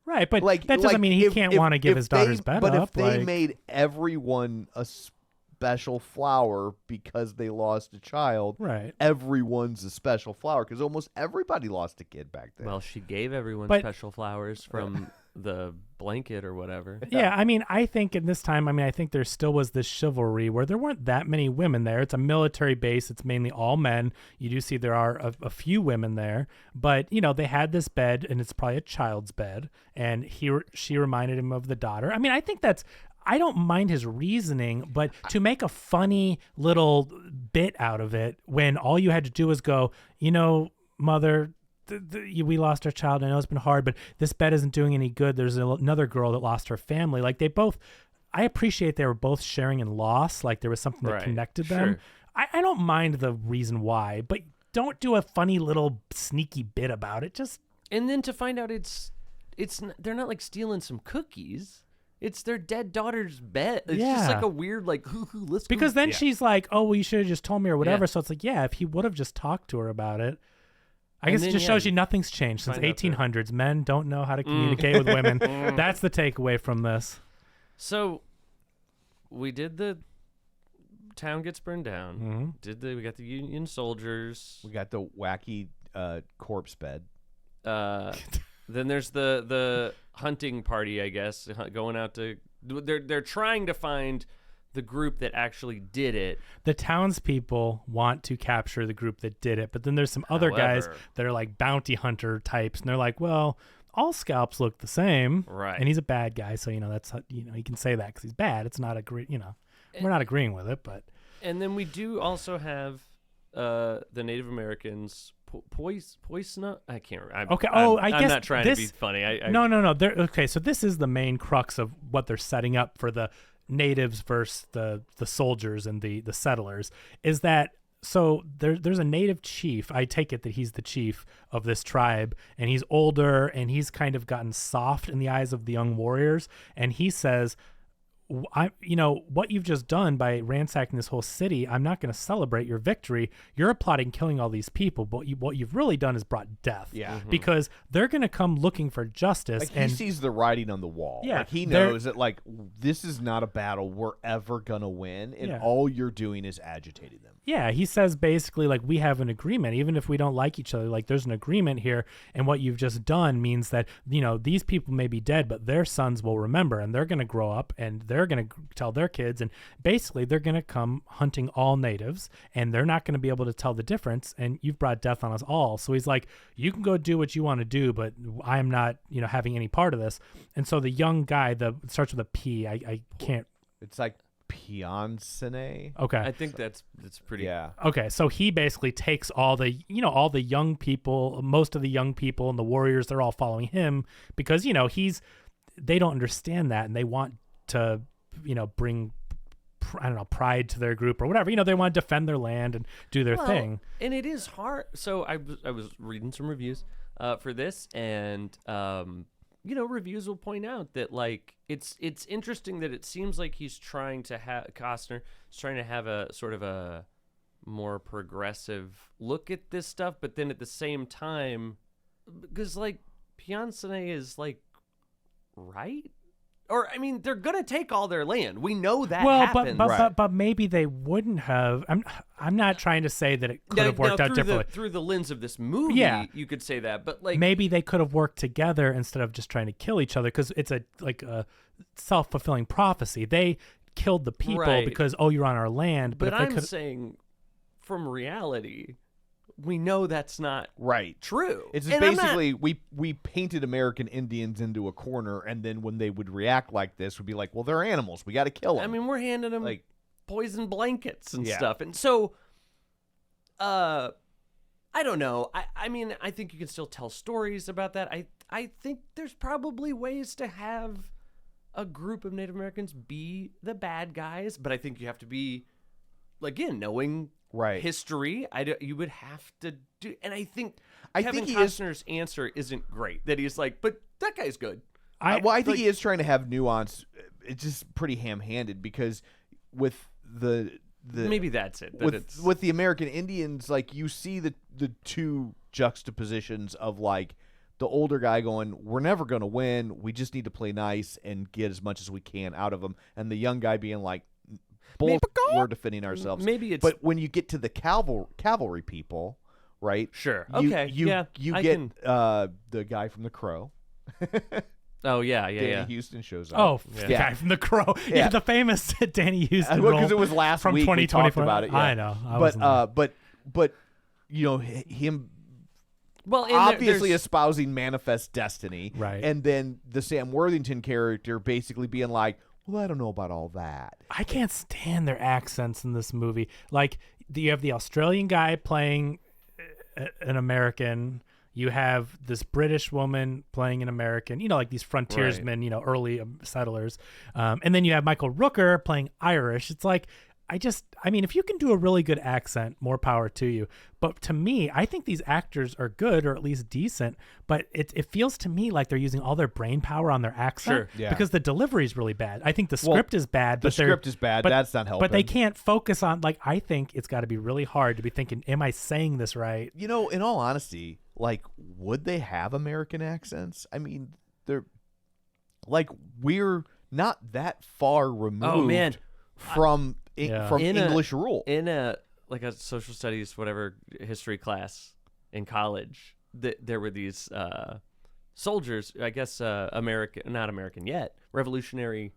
Right, but that doesn't mean he can't want to give his daughter's bed but up. But if they made everyone a special flower because they lost a child, right? Everyone's a special flower because almost everybody lost a kid back then. Well, she gave everyone special flowers from the blanket or whatever. Yeah, I think in this time, I think there still was this chivalry where there weren't that many women there. It's a military base. It's mainly all men. You do see there are a few women there, but they had this bed, and it's probably a child's bed, and she reminded him of the daughter. I think I don't mind his reasoning, but to make a funny little bit out of it when all you had to do was go, mother, we lost our child. I know it's been hard, but this bed isn't doing any good. There's another girl that lost her family. Like I appreciate they were both sharing in loss. Like there was something that connected them. I don't mind the reason why, but don't do a funny little sneaky bit about it. And then to find out they're not like stealing some cookies. It's their dead daughter's bed. It's just like a weird let's go. Because then she's like, oh, well, you should have just told me or whatever. So it's like, if he would have just talked to her about it. I guess it just shows you nothing's changed since 1800s. Men don't know how to communicate with women. That's the takeaway from this. So we did the town gets burned down. Mm-hmm. We got the Union soldiers. We got the wacky corpse bed. Then there's the hunting party, I guess, going out to. They're trying to find the group that actually did it. The townspeople want to capture the group that did it, but then there's some other guys that are like bounty hunter types, and they're like, well, all scalps look the same, right? And he's a bad guy, so that's he can say that because he's bad. It's not we're not agreeing with it, but. And then we do also have the Native Americans. Poisna? I can't remember. Okay. I guess I'm not trying to be funny. No. Okay, so this is the main crux of what they're setting up for the natives versus the soldiers and the settlers. Is that so? There's a native chief. I take it that he's the chief of this tribe, and he's older, and he's kind of gotten soft in the eyes of the young warriors, and he says, what you've just done by ransacking this whole city, I'm not going to celebrate your victory. You're applauding killing all these people, but what you've really done is brought death. Yeah. Mm-hmm. Because they're going to come looking for justice. He sees the writing on the wall. Yeah. He knows that this is not a battle we're ever going to win, and all you're doing is agitating them. Yeah, he says basically we have an agreement, even if we don't like each other, there's an agreement here, and what you've just done means that, these people may be dead, but their sons will remember, and they're going to grow up, and they're going to tell their kids, and basically they're going to come hunting all natives, and they're not going to be able to tell the difference, and you've brought death on us all. So he's like, you can go do what you want to do, but I'm not, having any part of this. And so the young guy, starts with a P, I can't. It's like Piancene. Okay. I think that's pretty. Yeah. Okay, so he basically takes all the young people, most of the young people and the warriors, they're all following him because, they don't understand that and they want to, bring, I don't know, pride to their group or whatever. They want to defend their land and do their thing. And it is hard. So I was reading some reviews for this, and reviews will point out that like it's interesting that it seems like he's trying to have Costner is trying to have a sort of a more progressive look at this stuff, but then at the same time, because like Piancene is like right. Or I mean, they're gonna take all their land. We know that happens. But maybe they wouldn't have. I'm not trying to say that it could have worked out differently. Through the lens of this movie, you could say that. But like maybe they could have worked together instead of just trying to kill each other because it's a self-fulfilling prophecy. They killed the people because you're on our land. But I'm saying, from reality, we know that's not true. It's just basically we painted American Indians into a corner, and then when they would react like this, would be like, well, they're animals. We got to kill them. I mean, we're handing them like poison blankets and stuff, and so, I don't know. I mean, I think you can still tell stories about that. I think there's probably ways to have a group of Native Americans be the bad guys, but I think you have to be, again, knowing. History, you would have to do, and I think Kevin Costner's answer isn't great. That he's like, but that guy's good. I think he is trying to have nuance. It's just pretty ham-handed because with the maybe that's it. With the American Indians, like you see the two juxtapositions of like the older guy going, we're never going to win. We just need to play nice and get as much as we can out of them, and the young guy being like, we're defending ourselves. But when you get to the cavalry people, right? Sure. You okay. You get the guy from The Crow. Oh yeah. Danny Huston shows up. Oh, the guy from The Crow. Yeah, the famous Danny Huston role. Because it was last from week 2024. we talked about it. Yeah. I know. But him. Well, obviously espousing manifest destiny, right? And then the Sam Worthington character basically being like, well, I don't know about all that. I can't stand their accents in this movie. Like, you have the Australian guy playing an American. You have this British woman playing an American. Like these frontiersmen, early settlers. And then you have Michael Rooker playing Irish. It's like, I mean, if you can do a really good accent, more power to you. But to me, I think these actors are good or at least decent. But it feels to me like they're using all their brain power on their accent because the delivery is really bad. I think the script is bad. The script is bad. That's not helping. But they can't focus on, like, I think it's got to be really hard to be thinking, am I saying this right? In all honesty, like, would they have American accents? I mean, they're like, we're not that far removed from English rule. In a social studies, whatever, history class in college, there were these soldiers, I guess not American yet, revolutionary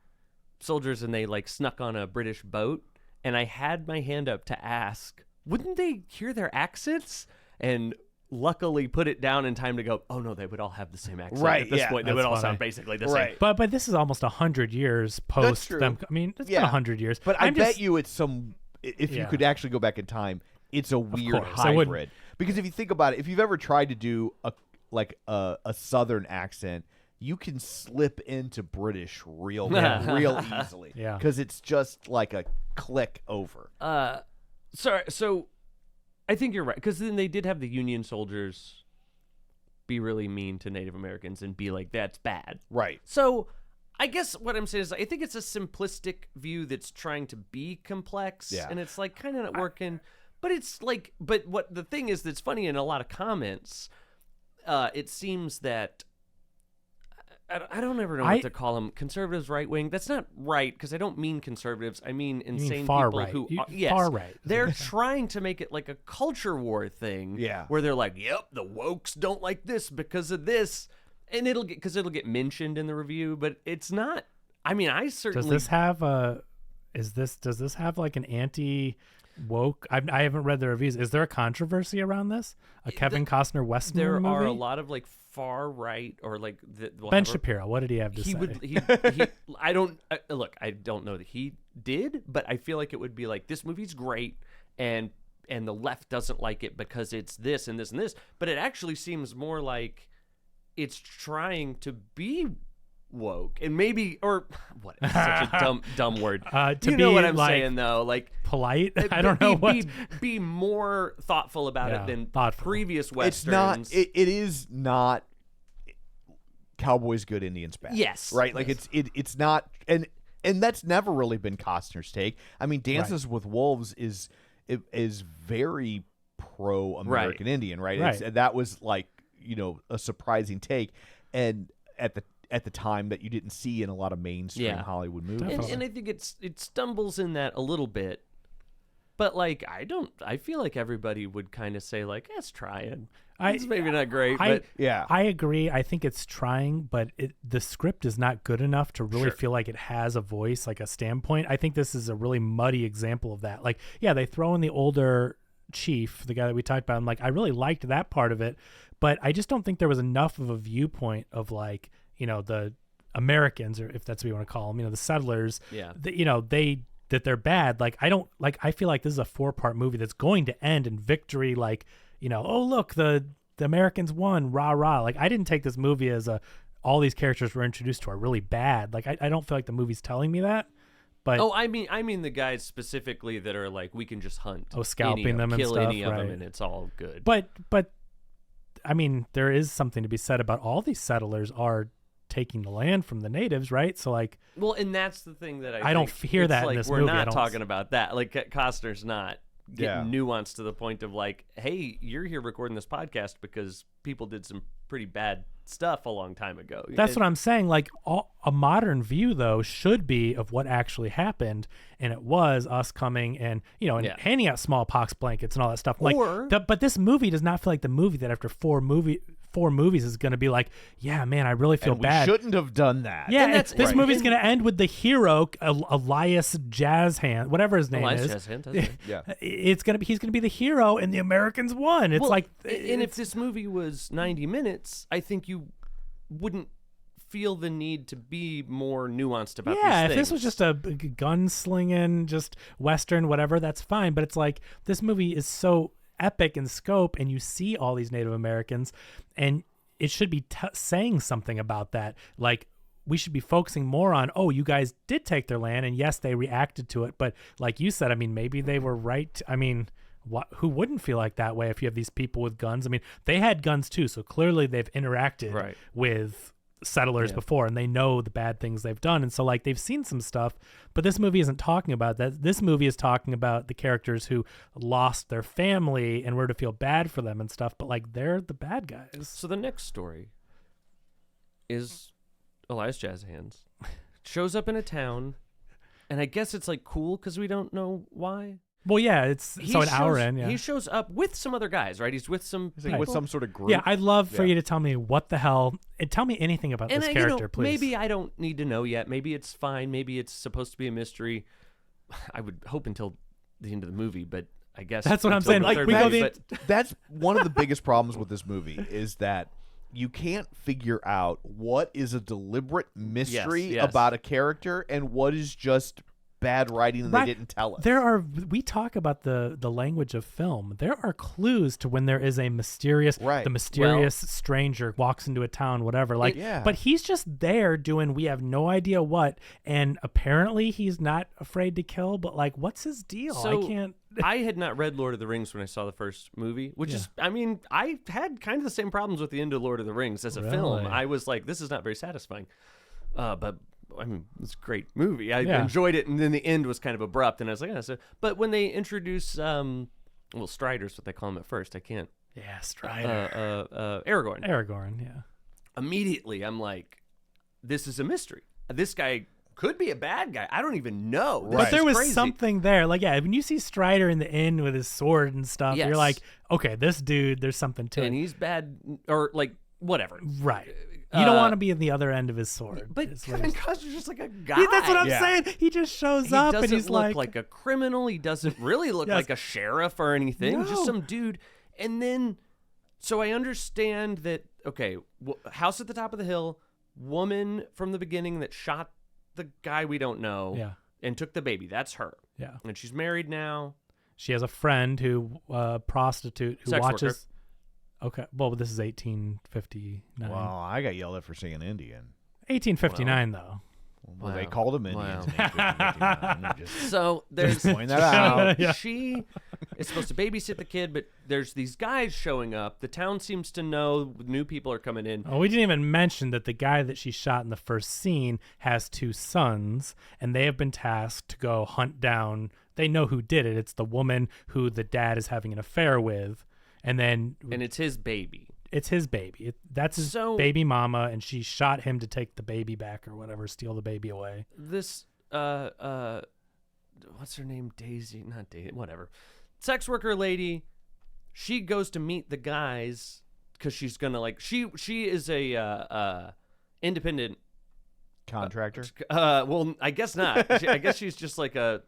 soldiers, and they like snuck on a British boat, and I had my hand up to ask, wouldn't they hear their accents? And luckily put it down in time to go, oh no, they would all have the same accent at this point. They would all sound basically the same. But this is almost 100 years post them. I mean, it's been 100 years. But I bet you it's if you could actually go back in time, it's a weird hybrid. Because if you think about it, if you've ever tried to do a Southern accent, you can slip into British real easily. Yeah. Because it's just like a click over. Sorry, so I think you're right, because then they did have the Union soldiers be really mean to Native Americans and be like, that's bad. Right. So I guess what I'm saying is I think it's a simplistic view that's trying to be complex, and it's like kind of not working. But it's like, but what the thing is that's funny in a lot of comments, it seems that I don't ever know what to call them. Conservatives, right wing. That's not right, because I don't mean conservatives. I mean insane far people right. who far right. They're trying to make it like a culture war thing. Yeah. Where they're like, yep, the wokes don't like this because of this, and it'll get mentioned in the review, but it's not. I mean, I certainly does this have does this have like an anti woke? I haven't read the reviews. Is there a controversy around this? A Kevin Costner Western There movie? are a lot of like far right or like Ben Shapiro. What did he have to say? I don't know that he did, but I feel like it would be like, this movie's great, and the left doesn't like it because it's this and this and this. But it actually seems more like it's trying to be woke, and maybe, or what? Such a dumb word. You know what I'm saying, though? Like, polite. I don't know what. Be more thoughtful about it than previous westerns. It is not Cowboys Good, Indians Bad. Yes, right. Like it's not, and that's never really been Costner's take. I mean, Dances with Wolves is very pro-American Indian, right? And that was like, a surprising take, and at the time that you didn't see in a lot of mainstream Hollywood movies. And I think it stumbles in that a little bit. But like, I feel like everybody would kind of say like, it's trying. It's maybe not great, but yeah. I agree. I think it's trying, but the script is not good enough to really feel like it has a voice, like a standpoint. I think this is a really muddy example of that. Like, yeah, they throw in the older chief, the guy that we talked about, and like, I really liked that part of it, but I just don't think there was enough of a viewpoint of like, the Americans, or if that's what you want to call them, the settlers, that they're bad. Like, I feel like this is a 4-part movie that's going to end in victory. Like, oh, look, the Americans won, rah, rah. Like, I didn't take this movie as all these characters we're introduced to are really bad. Like, I don't feel like the movie's telling me that. But I mean the guys specifically that are like, we can just hunt. Scalping them and kill stuff, any of them, and it's all good. But I mean, there is something to be said about all these settlers are taking the land from the natives, right? So like, well, and that's the thing that I don't think hear that like, in this we're movie. We're not talking about that. Like, Costner's not getting nuanced to the point of like, hey, you're here recording this podcast because people did some pretty bad stuff a long time ago. That's what I'm saying. Like, a modern view though should be of what actually happened, and it was us coming and handing out smallpox blankets and all that stuff. Like, but this movie does not feel like the movie that after four movies is going to be like, yeah, man, I really feel bad. We shouldn't have done that. Yeah, and this movie's going to end with the hero, Elias Jazzhand, whatever his name is. Jazzhand, yeah, he's going to be the hero, and the Americans won. It's and if this movie was 90 minutes, I think you wouldn't feel the need to be more nuanced about these things. Yeah, if this was just a gunslinging, just Western, whatever, that's fine. But it's like, this movie is so epic in scope, and you see all these Native Americans, and it should be saying something about that. Like, we should be focusing more on, oh, you guys did take their land, and yes, they reacted to it, but like you said, I mean, maybe they were right. I mean, who wouldn't feel like that way if you have these people with guns? I mean, they had guns too, so clearly they've interacted with settlers before, and they know the bad things they've done, and so like, they've seen some stuff. But this movie isn't talking about that. This movie is talking about the characters who lost their family and were to feel bad for them and stuff, but like, they're the bad guys. So the next story is Elias Jazzhands shows up in a town, and I guess it's like cool because we don't know why. Well, yeah, an hour in. Yeah, he shows up with some other guys, right? He's with some with some sort of group. Yeah, I'd love for you to tell me what the hell, and tell me anything about this character, please. Maybe I don't need to know yet. Maybe it's fine. Maybe it's supposed to be a mystery. I would hope until the end of the movie, but I guess that's what I'm saying. Like, that's one of the biggest problems with this movie is that you can't figure out what is a deliberate mystery about a character and what is just bad writing and they didn't tell us. We talk about the language of film. There are clues to when there is a mysterious stranger walks into a town, whatever. Like, but he's just there doing we have no idea what, and apparently he's not afraid to kill, but like, what's his deal? So, I had not read Lord of the Rings when I saw the first movie, which is, I mean, I had kind of the same problems with the end of Lord of the Rings as a film. I was like, this is not very satisfying. But I mean, it's a great movie. I enjoyed it, and then the end was kind of abrupt, and I was like, but when they introduce, Strider's what they call him at first. I can't. Yeah, Strider. Aragorn. Aragorn, yeah. Immediately, I'm like, this is a mystery. This guy could be a bad guy. I don't even know. Right. But there was something there. Like, when you see Strider in the inn with his sword and stuff, you're like, okay, this dude, there's something to it. And he's bad, or like, whatever. Right. You don't want to be in the other end of his sword. But Kevin Costner's just like a guy. Yeah, that's what I'm saying. He just shows up and he's like... He doesn't look like a criminal. He doesn't really look like a sheriff or anything. No. Just some dude. And then, so I understand that, okay, house at the top of the hill, woman from the beginning that shot the guy we don't know. Yeah. and took the baby. That's her. Yeah. And she's married now. She has a friend who prostitute who Sex watches. worker. Okay. Well, this is 1859. Well, I got yelled at for saying Indian. 1859 though. Well, they Wow. called them Indians. Wow. In 1859. I'm just So there's point that out. Yeah. She is supposed to babysit the kid, but there's these guys showing up. The town seems to know new people are coming in. Oh, we didn't even mention that the guy that she shot in the first scene has 2 sons, and they have been tasked to go hunt down. They know who did it. It's the woman who the dad is having an affair with, and it's his baby. it's his baby. That's his So- baby mama, and she shot him to take the baby back or whatever, steal the baby away. This what's her name? Daisy, not Daisy, whatever. Sex worker lady. She goes to meet the guys because she's gonna she is a independent Contractor. well, I guess not. I guess she's just like a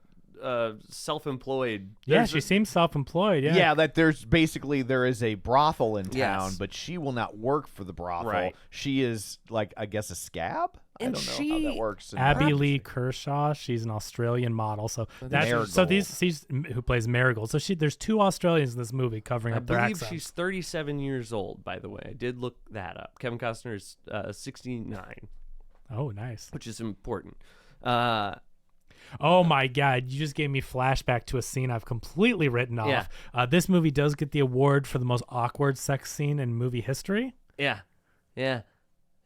self-employed. Yeah, There's she a- seems self-employed. Yeah. Yeah, that there is a brothel in town, Yes. but she will not work for the brothel. Right. She is I guess a scab. And I don't know how she- that works. in Abbey practice. Lee Kershaw, she's an Australian model. So that's Marigold. so she's who plays Marigold. So there's 2 Australians in this movie covering I up their believe accents. she's 37 years old, by the way. I did look that up. Kevin Costner is 69, Oh, nice. which is important. Oh my God, you just gave me flashback to a scene I've completely written off. Yeah. This movie does get the award for the most awkward sex scene in movie history. Yeah.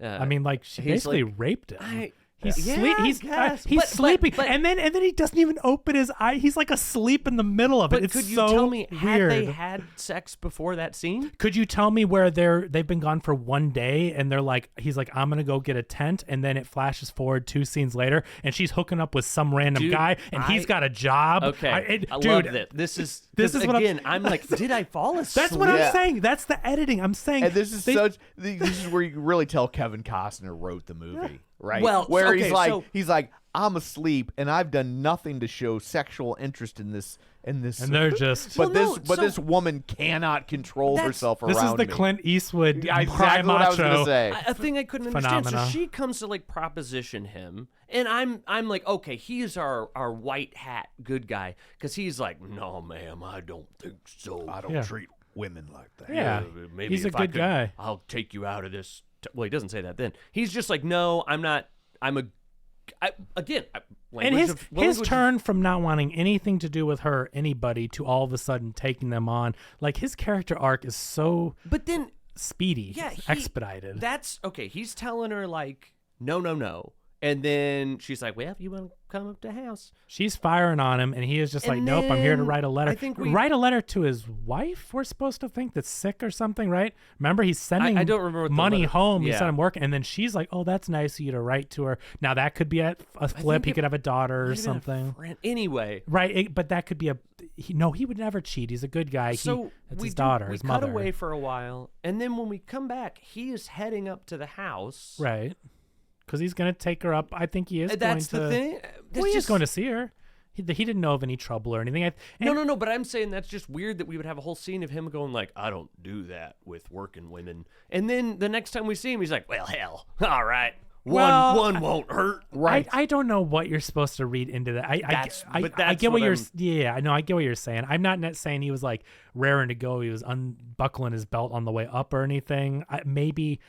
I mean, like she he's basically like, raped him. He's Yeah, sleep. I He's guess. he's But- sleeping, but- and then he doesn't even open his eye. He's like asleep in the middle of it. But It's could you so tell me, had weird. they had sex before that scene? Could you tell me where they've been gone for one day and they're like, he's like, I'm gonna go get a tent, and then it flashes forward 2 scenes later and she's hooking up with some random Dude, guy and he's got a job. Okay, I dude, love that. This is this is what I'm- again. I'm like, did I fall asleep? That's what Yeah. I'm saying. That's the editing. I'm saying. And this is they- this is where you really tell Kevin Costner wrote the movie, right? Well, where okay, so- he's like, I'm asleep and I've done nothing to show sexual interest in this. and they're just. But Well, no, this so- woman cannot control herself around This is the me. Clint Eastwood Yeah, cry exactly what I was macho. gonna say. A thing I couldn't understand. Phenomena. So she comes to proposition him, and I'm like, okay, he's our white hat good guy, because he's like, no, ma'am, I don't think so. I don't Yeah. treat women like that. Yeah, maybe he's a if I good could, guy. I'll take you out of this. Well, he doesn't say that then. He's just like, no, I'm not. I'm a. And his turn from not wanting anything to do with her, anybody, to all of a sudden taking them on, like his character arc is so But then, speedy, yeah, expedited. That's okay. He's telling her like, no, and then she's like, well, if you want to come up to the house. She's firing on him, and he is just And like, nope, I'm here to then write a letter. I think we- Write a letter to his wife, we're supposed to think, that's sick or something, right? Remember, he's sending I don't remember what the money letter- home. He yeah. sent him work, and then she's like, oh, that's nice of you to write to her. Now, that could be a flip. think He it could have a daughter or Might have been a something. friend. Anyway, Right, but that could be he would never cheat. He's a good guy. so That's we his daughter, we his cut mother. away for a while, and then when we come back, he is heading up to the house. Right. Because he's going to take her up. I think he is That's going the to. thing. Well, That's he is just going to see her. He didn't know of any trouble or anything. no. But I'm saying that's just weird that we would have a whole scene of him going like, "I don't do that with working women," and then the next time we see him, he's like, "Well, hell, all right, one won't hurt." Right. I don't know what you're supposed to read into that. I But I that's get what what you're. I'm- Yeah, I know. I get what you're saying. I'm not saying he was like raring to go. He was unbuckling his belt on the way up or anything. Maybe.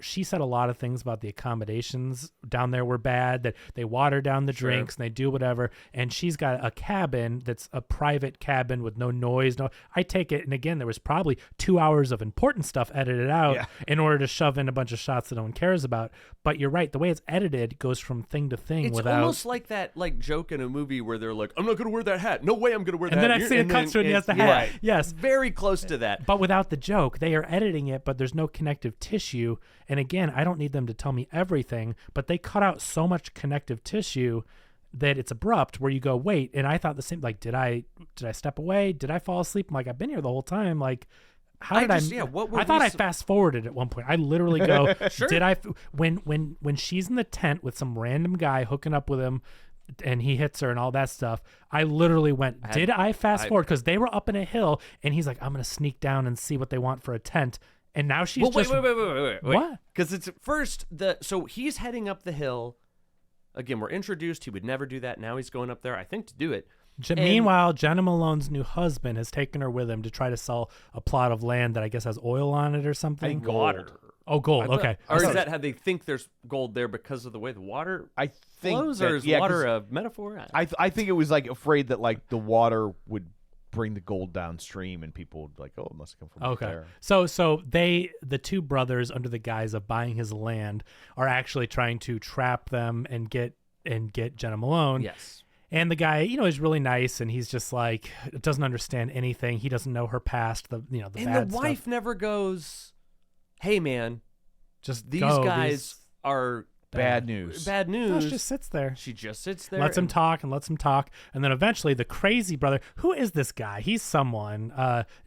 She said a lot of things about the accommodations down there were bad, that they water down the drinks and they do whatever. And she's got a cabin that's a private cabin with no noise. I take it. And again, there was probably 2 hours of important stuff edited out in order to shove in a bunch of shots that no one cares about. But you're right. The way it's edited goes from thing to thing It's without. almost like that joke in a movie where they're like, "I'm not going to wear that hat. No way I'm going to wear that." And then hat." next thing it cuts to it, and he has the hat. Right. Yes. Very close to that. But without the joke, they are editing it, but there's no connective tissue. And again, I don't need them to tell me everything, but they cut out so much connective tissue that it's abrupt, where you go, wait. And I thought the same, like, did I step away? Did I fall asleep? I'm like, I've been here the whole time. Like, how did what were I thought we I fast forwarded at one point. I literally go, Sure. did I, when she's in the tent with some random guy hooking up with him, and he hits her and all that stuff, I literally went, did I fast forward? Because they were up in a hill, and he's like, I'm going to sneak down and see what they want for a tent. And now she's Well, just... wait. What? Because it's first so he's heading up the hill. again, we're introduced. He would never do that. Now he's going up there, I think, to do it. Meanwhile, Jenna Malone's new husband has taken her with him to try to sell a plot of land that I guess has oil on it or something. I think Water. Oh, gold. Okay. Or is that how they think there's gold there because of the way the water I think flows, that, or is yeah, water 'cause a metaphor? I think it was like afraid that like the water would bring the gold downstream, and people would like, oh, it must come from up there. So the two brothers, under the guise of buying his land, are actually trying to trap them and get Jenna Malone. Yes. And the guy, is really nice, and he's just like doesn't understand anything. He doesn't know her past. The And bad the wife stuff. never goes, "Hey, man, Just these go. guys are Bad news. bad No, news." she just sits there. She just sits there. Lets him and- talk and lets him talk. And then eventually the crazy brother, who is this guy? He's someone.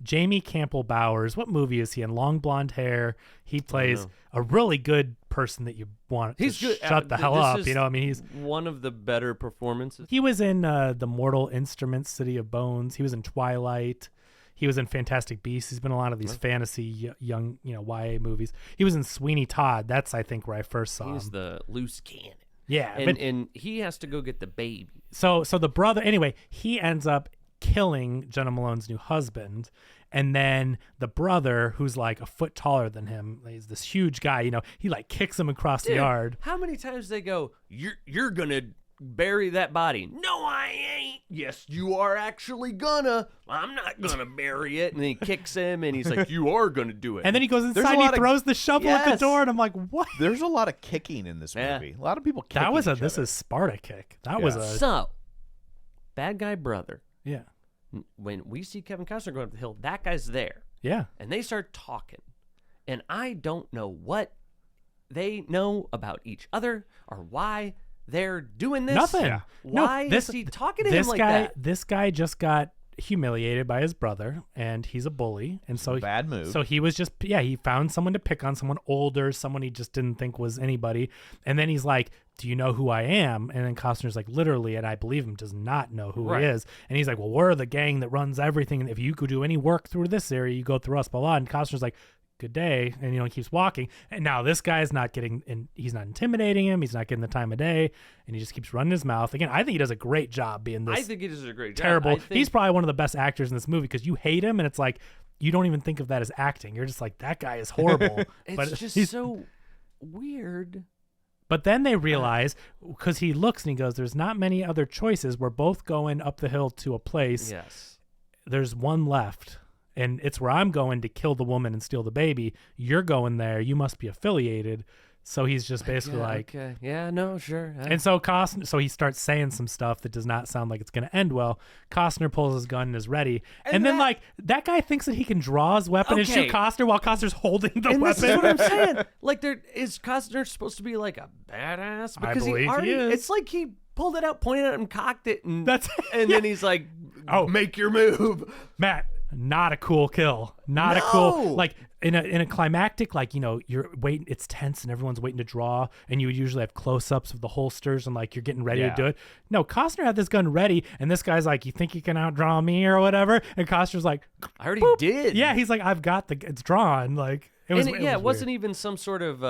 Jamie Campbell Bowers. What movie is he in? Long blonde hair. He plays a really good person that you want He's to good. shut the hell This up. is He's one of the better performances. he was in the Mortal Instruments, City of Bones. He was in Twilight. He was in Fantastic Beasts. He's been in a lot of these fantasy young, YA movies. He was in Sweeney Todd. That's, I think, where I first saw He's him. the loose cannon. Yeah. And he has to go get the baby. So the brother, anyway, he ends up killing Jenna Malone's new husband. And then the brother, who's like a foot taller than him, he's this huge guy, he like kicks him across the yard. How many times they go, you're gonna bury that body? No, I ain't. Yes, you are actually gonna. I'm not gonna bury it. And then he kicks him, and he's like, you are gonna do it. And then he goes a inside and he lot of- throws the shovel at the Yes. door. And I'm like, what? There's a lot of kicking in this Yeah. movie. A lot of people kicking That was each other. is Sparta kick. That was Yeah. a, So, bad guy brother. yeah. When we see Kevin Costner going up the hill, that guy's there. Yeah. And they start talking. And I don't know what they know about each other or why they're doing this. Nothing. Yeah. Why is he talking to him like that? This guy just got humiliated by his brother, and he's a bully, and so Bad move. So he was just he found someone to pick on, someone older, someone he just didn't think was anybody, and then he's like, do you know who I am? And then Costner's like, literally, and I believe him, does not know who Right. he is. And he's like, well, we're the gang that runs everything, and if you could do any work through this area, you go through us, blah blah. And Costner's like, good day, and he keeps walking, and now this guy's not getting, and he's not intimidating him, he's not getting the time of day, and he just keeps running his mouth. Again, I think he does a great job being this I think he does a great job. terrible. I think He's probably one of the best actors in this movie because you hate him, and it's like you don't even think of that as acting. You're just like, that guy is horrible. it's but just he's- so weird. But then they realize, because he looks and he goes, there's not many other choices. We're both going up the hill to a place. Yes. There's one left, and it's where I'm going to kill the woman and steal the baby. You're going there. You must be affiliated. So he's just basically like, okay. Yeah, no, sure. and so so he starts saying some stuff that does not sound like it's going to end well. Costner pulls his gun and is ready. And then that- that guy thinks that he can draw his weapon and shoot Okay. Costner while Costner's holding the and weapon. this is what I'm saying. Like, is Costner supposed to be like a badass? I Because believe he already, is. it's like he pulled it out, pointed at him, cocked it, and Yeah. then he's like, Oh. make your move. Matt, not a cool kill. Not a No. cool, like in a climactic, like, you're waiting, it's tense and everyone's waiting to draw, and you would usually have close-ups of the holsters and like you're getting ready to do it. No, Costner had this gun ready, and this guy's like, you think you can outdraw me or whatever? And Costner's like, I already boop. did. Yeah, he's like, I've got it's drawn. Like it was, It wasn't even some sort of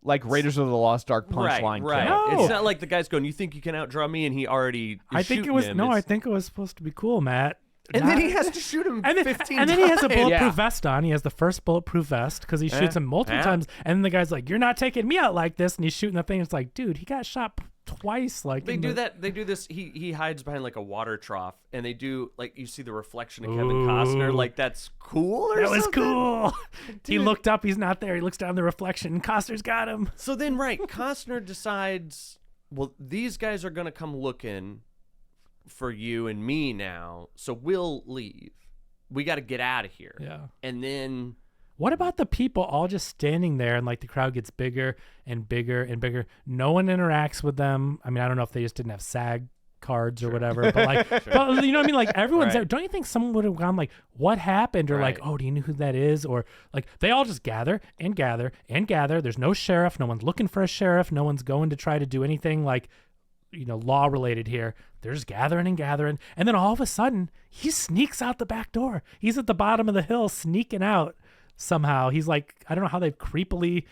like Raiders of the Lost Ark punchline right. kill. No. It's not like the guy's going, you think you can outdraw me, and he already is I think it shooting was him. I It's- think it was supposed to be cool, Matt. and then he has to shoot him And then, 15 and then he has a times. bulletproof Yeah. vest on. He has the first bulletproof vest because he shoots him multiple Yeah. times. And then the guy's like, "You're not taking me out like this." And he's shooting the thing. It's like, dude, he got shot twice. Like They in do the- that. They do this. He hides behind like a water trough, and they do like you see the reflection of Kevin Ooh. Costner. Like that's cool. Or That was something? cool. He Dude. looked up. He's not there. He looks down the reflection. And Costner's got him. So then, right, Costner decides, well, these guys are gonna come looking for you and me now, so we'll leave. We got to get out of here. Yeah. And then What about the people all just standing there and like the crowd gets bigger and bigger and bigger? No one interacts with them. I mean, I don't know if they just didn't have SAG cards or whatever, but like, but you know what I mean? Like everyone's there. Right. Don't you think someone would have gone like, what happened? Or like, Right. oh, do you know who that is? Or like, they all just gather and gather and gather. There's no sheriff. No one's looking for a sheriff. No one's going to try to do anything like, law related here. They're just gathering and gathering. And then all of a sudden he sneaks out the back door. He's at the bottom of the hill sneaking out somehow. He's like, I don't know how they've creepily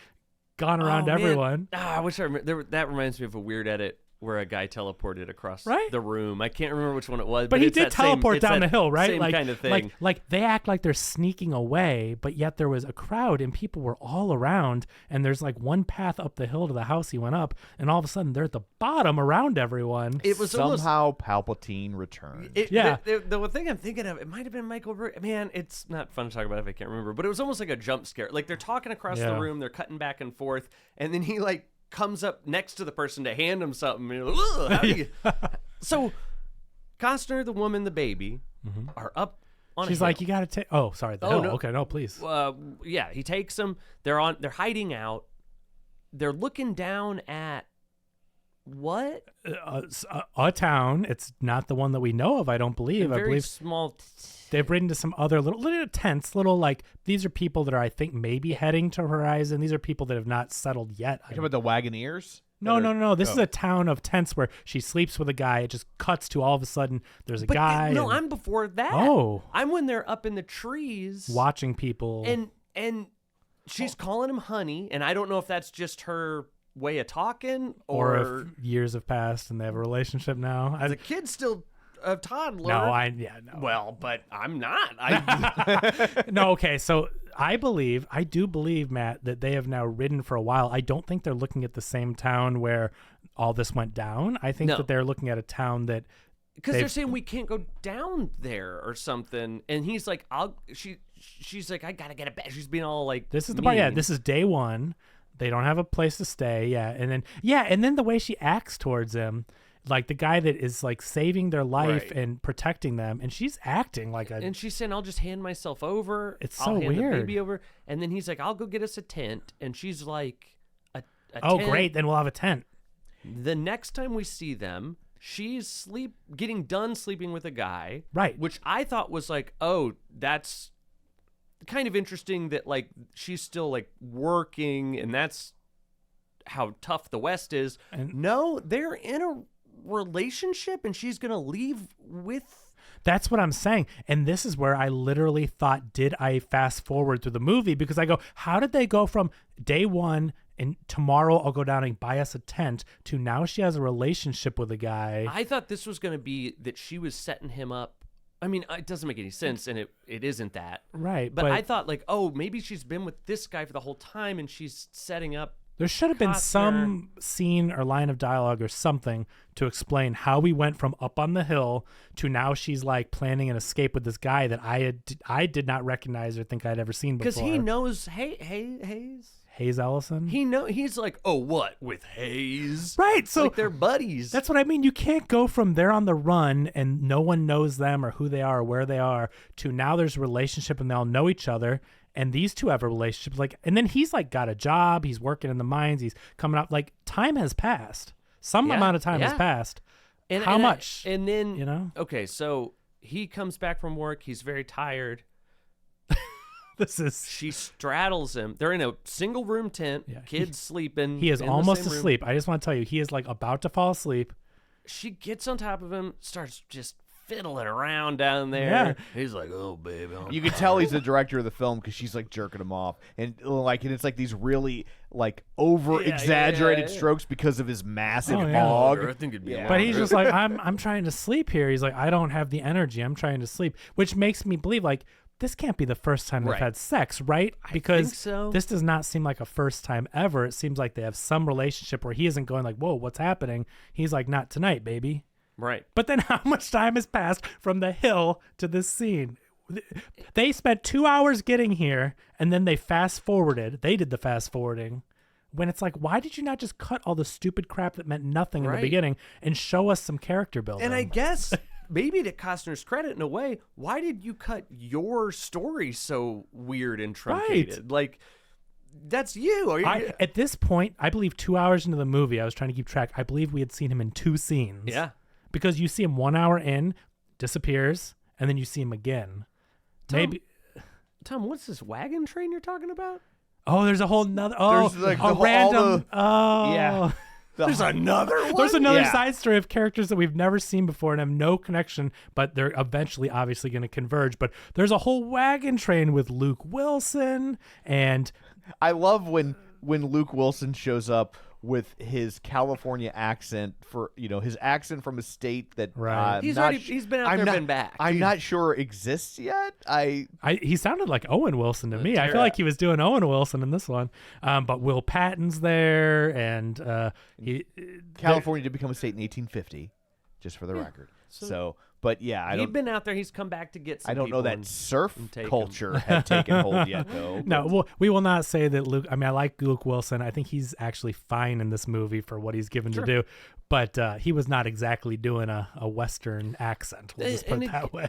gone around man. everyone. I wish I remember. That reminds me of a weird edit where a guy teleported across the room. I can't remember which one it was. But he it's did that same- teleport it's down that the hill, right? Same Like, kind of thing. Like they act like they're sneaking away, but yet there was a crowd and people were all around. And there's like one path up the hill to the house he went up, and all of a sudden they're at the bottom around everyone. It was somehow Palpatine returned. The thing I'm thinking of, it might have been Michael. Man, it's not fun to talk about if I can't remember. But it was almost like a jump scare. Like they're talking across the room, they're cutting back and forth, and then he like comes up next to the person to hand him something. And you're like, ugh, how do you... So, Costner, the woman, the baby are up on. She's a like, hill. you got to take. Oh, sorry. The hill. No. Okay, no, please. Yeah, he takes them. They're hiding out. They're looking down at what? A town. It's not the one that we know of. I don't believe. I believe small. They've ridden to some other little tents. Little like these are people that are I think maybe heading to Horizon. These are people that have not settled yet. You talking about the Wagoneers? No. This is a town of tents where she sleeps with a guy. It just cuts to all of a sudden there's a guy. No, I'm before that. Oh. I'm when they're up in the trees watching people. And she's calling him honey, and I don't know if that's just her way of talking or if years have passed and they have a relationship now. The kid's still a toddler. No. Well, but I'm not. No, okay. So I do believe, Matt, that they have now ridden for a while. I don't think they're looking at the same town where all this went down. I think that they're looking at a town that because they're saying we can't go down there or something, and he's like, she's like, I gotta get it back. She's being all like, this is the part. Yeah, this is day one. They don't have a place to stay. Yeah, and then the way she acts towards him. Like the guy that is like saving their life and protecting them, and she's acting like and she's saying, "I'll just hand myself over. It's I'll so hand weird." The baby over, and then he's like, "I'll go get us a tent," and she's like, "A oh, tent. Great, then we'll have a tent." The next time we see them, she's getting done sleeping with a guy, right? Which I thought was like, oh, that's kind of interesting that like she's still like working, and that's how tough the West is. And no, they're in a relationship and she's gonna leave with. That's what I'm saying, and this is where I literally thought, did I fast forward through the movie? Because I go, how did they go from day one and tomorrow I'll go down and buy us a tent to now she has a relationship with a guy? I thought this was gonna be that she was setting him up. I mean, it doesn't make any sense, and it isn't that, right? But I thought like, oh, maybe she's been with this guy for the whole time and she's setting up. There should have been some scene or line of dialogue or something to explain how we went from up on the hill to now she's like planning an escape with this guy that I did not recognize or think I'd ever seen before. Because he knows Hayes Ellison. He's like, oh, what with Hayes? Right. So like they're buddies. That's what I mean. You can't go from they're on the run and no one knows them or who they are or where they are to now there's a relationship and they all know each other. And these two have a relationship, like, and then he's like got a job. He's working in the mines. He's coming up. Like time has passed. Some amount of time has passed. And how much? And then you know. Okay, so he comes back from work. He's very tired. She straddles him. They're in a single room tent. Yeah, kids sleeping. He is almost asleep. I just want to tell you, he is like about to fall asleep. She gets on top of him, starts just fiddling around down there. Yeah. He's like, oh, baby. You can tell he's the director of the film because she's like jerking him off. And it's like these really like over exaggerated strokes because of his massive hog. I think it'd be But he's just like, I'm trying to sleep here. He's like, I don't have the energy. I'm trying to sleep, which makes me believe like this can't be the first time they've had sex, right? Because this does not seem like a first time ever. It seems like they have some relationship where he isn't going like, whoa, what's happening? He's like, not tonight, baby. Right. But then how much time has passed from the hill to this scene? They spent 2 hours getting here, and then they fast forwarded. They did the fast forwarding. When it's like, why did you not just cut all the stupid crap that meant nothing in the beginning and show us some character building? And I guess maybe to Costner's credit in a way, why did you cut your story so weird and truncated? Right. Like, that's you. At this point, I believe 2 hours into the movie, I was trying to keep track. I believe we had seen him in 2 scenes. Yeah. Because you see him 1 hour in, disappears, and then you see him again. Tom, what's this wagon train you're talking about? Oh, there's a whole nother. Oh, there's like a random. Yeah. There's another one? There's another side story of characters that we've never seen before and have no connection, but they're eventually obviously going to converge. But there's a whole wagon train with Luke Wilson and. I love when when Luke Wilson shows up with his California accent his accent from a state that Right. He's been out there, been back. I'm not sure exists yet. He sounded like Owen Wilson to me. I feel like he was doing Owen Wilson in this one. But Will Patton's there, and California did become a state in 1850, just for the record. So, but yeah, He'd been out there. He's come back to get some I don't know people that surf take culture had taken hold yet, though. No, we will not say that Luke. I mean, I like Luke Wilson. I think he's actually fine in this movie for what he's given to do. But he was not exactly doing a Western accent. We'll just put it that way.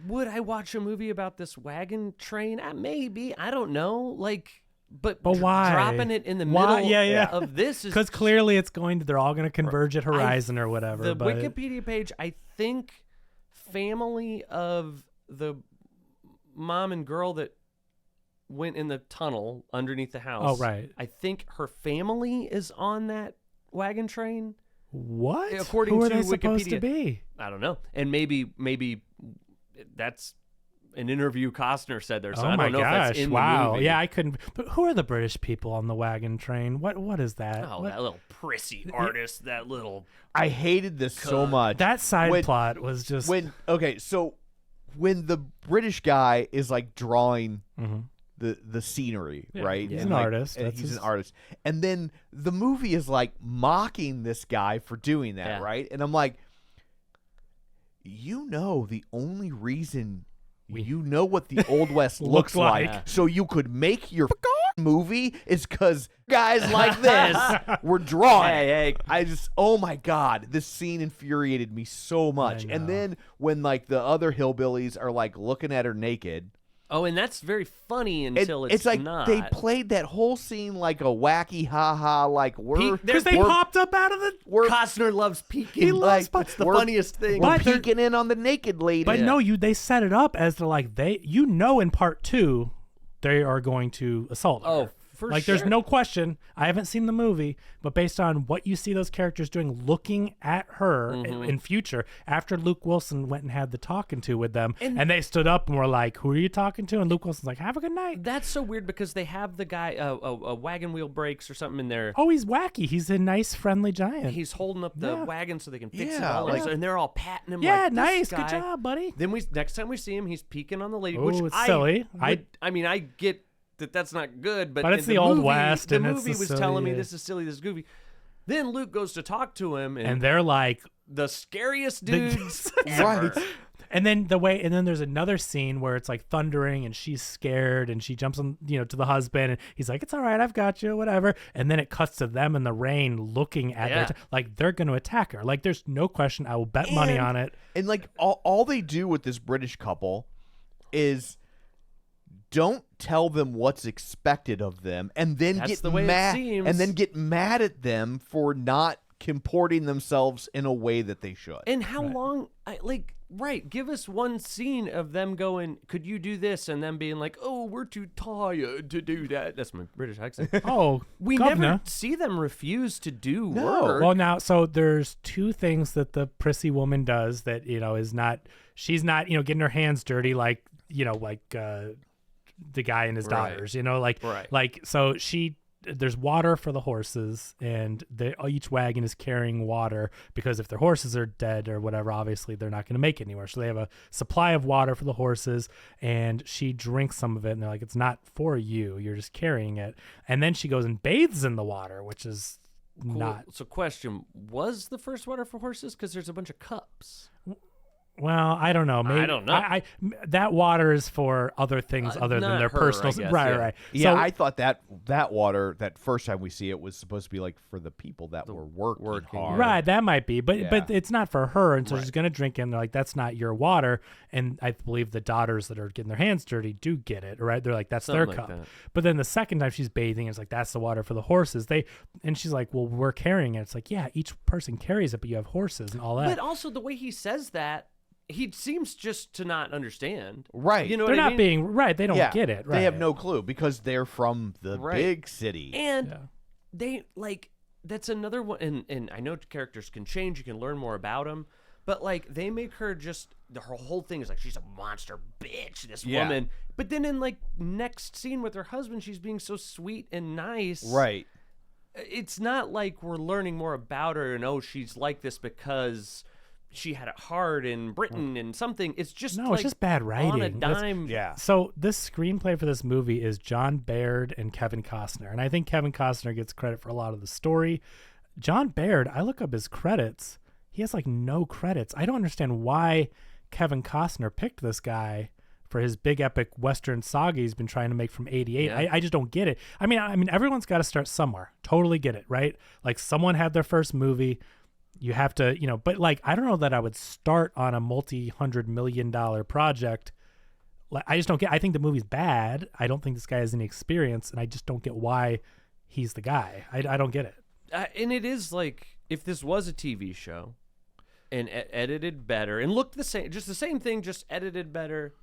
Would I watch a movie about this wagon train? Maybe. I don't know. But why? Dropping it in the middle of this is because clearly it's they're all going to converge at Horizon or whatever. The but Wikipedia page, I think, family of the mom and girl that went in the tunnel underneath the house. Oh, right. I think her family is on that wagon train. What? According Who are to they Wikipedia, supposed to be? I don't know. And maybe that's an interview Costner said there. So Oh I my don't know if gosh! that's in Wow. the movie. Yeah, I couldn't. But who are the British people on the wagon train? What is that? Oh, What- that little prissy artist, that little. I hated this so much. that side plot was just So when the British guy is like drawing the scenery, right? He's And, an like, artist. and That's he's his- an artist. And then the movie is like mocking this guy for doing that, Yeah. right? And I'm like, the only reason you know what the Old West looks like, so you could make your movie is because guys like this were drawing. Hey. I just, oh my God, this scene infuriated me so much. I And know. then when like the other hillbillies are like looking at her naked, Oh, and that's very funny until it's like not. they played that whole scene like a wacky ha like we're because they popped up out of the. Costner loves peeking. He loves It's the we're- funniest thing. we're But they're- peeking in on the naked lady. But no, they set it up as they're like in part 2, they are going to assault her. Oh, for like sure. there's no question. I haven't seen the movie, but based on what you see those characters doing, looking at her in future, after Luke Wilson went and had the talking to with them, and they stood up and were like, "Who are you talking to?" And Luke Wilson's like, "Have a good night." That's so weird because they have the guy a wagon wheel brakes or something in there. Oh, he's wacky. He's a nice, friendly giant. He's holding up the wagon so they can fix it Yeah, all, like- and they're all patting him. yeah, like, nice, this good guy. job, buddy. Then next time we see him, he's peeking on the lady, Oh, which it's silly. I get that's not good, but it's in the Old movie, West, The and it's movie the was silly, telling me yeah. this is silly, this is goofy. Then Luke goes to talk to him, And they're like, the scariest dudes Right. ever. and then there's another scene where it's like thundering and she's scared and she jumps on, to the husband and he's like, "It's all right, I've got you," whatever. And then it cuts to them in the rain looking at Yeah. like they're going to attack her. Like there's no question. I will bet money on it. And like all they do with this British couple is don't tell them what's expected of them, and then That's get the way it mad, seems. and then get mad at them for not comporting themselves in a way that they should. And how long? Give us one scene of them going, "Could you do this?" and them being like, "Oh, we're too tired to do that." That's my British accent. Oh, We governor. never see them refuse to do No. work. Well, now, so there's two things that the prissy woman does that, is not, she's not, getting her hands dirty like, the guy and his Right. daughters, Right. like, so there's water for the horses and each wagon is carrying water because if their horses are dead or whatever, obviously they're not going to make it anywhere. So they have a supply of water for the horses and she drinks some of it and they're like, "It's not for you. You're just carrying it." And then she goes and bathes in the water, which is Cool. not. So, question: was the first water for horses? Because there's a bunch of cups. Well, I don't know. Maybe, I don't know. That water is for other things other than not their her, personal. I guess, right, yeah. right. Yeah, So, I thought that water, that first time we see it, was supposed to be like for the people that were working hard. right, that might be, but Yeah. but it's not for her, and so Right. she's gonna drink it. And they're like, "That's not your water." And I believe the daughters that are getting their hands dirty do get it, right? They're like, "That's their Something like cup." that. But then the second time she's bathing, it's like, "That's the water for the horses." And she's like, "Well, we're carrying it." It's like, "Yeah, each person carries it, but you have horses and all that." But also the way he says that, he seems just to not understand. Right. You know they're what I not mean? being right. They don't Yeah, get it. Right. They have no clue because they're from the Right. big city. And Yeah. they that's another one. And I know characters can change. You can learn more about them. But like they make her just her whole thing is like she's a monster bitch, this Yeah. woman. But then in like next scene with her husband, she's being so sweet and nice. Right. It's not like we're learning more about her and she's like this because she had it hard in Britain and something. It's just No, like it's just bad writing. on a That's- dime. Yeah. So this screenplay for this movie is John Baird and Kevin Costner. And I think Kevin Costner gets credit for a lot of the story. John Baird, I look up his credits. He has like no credits. I don't understand why Kevin Costner picked this guy for his big epic Western saga he's been trying to make from 88. Yeah. I just don't get it. I mean, everyone's got to start somewhere. Totally get it, right? Like someone had their first movie. You have to, but like, I don't know that I would start on a multi-$100 million project. Like, I just don't get, I think the movie's bad. I don't think this guy has any experience, and I just don't get why he's the guy. I don't get it. And it is like if this was a TV show and edited better and looked the same, just the same thing, just edited better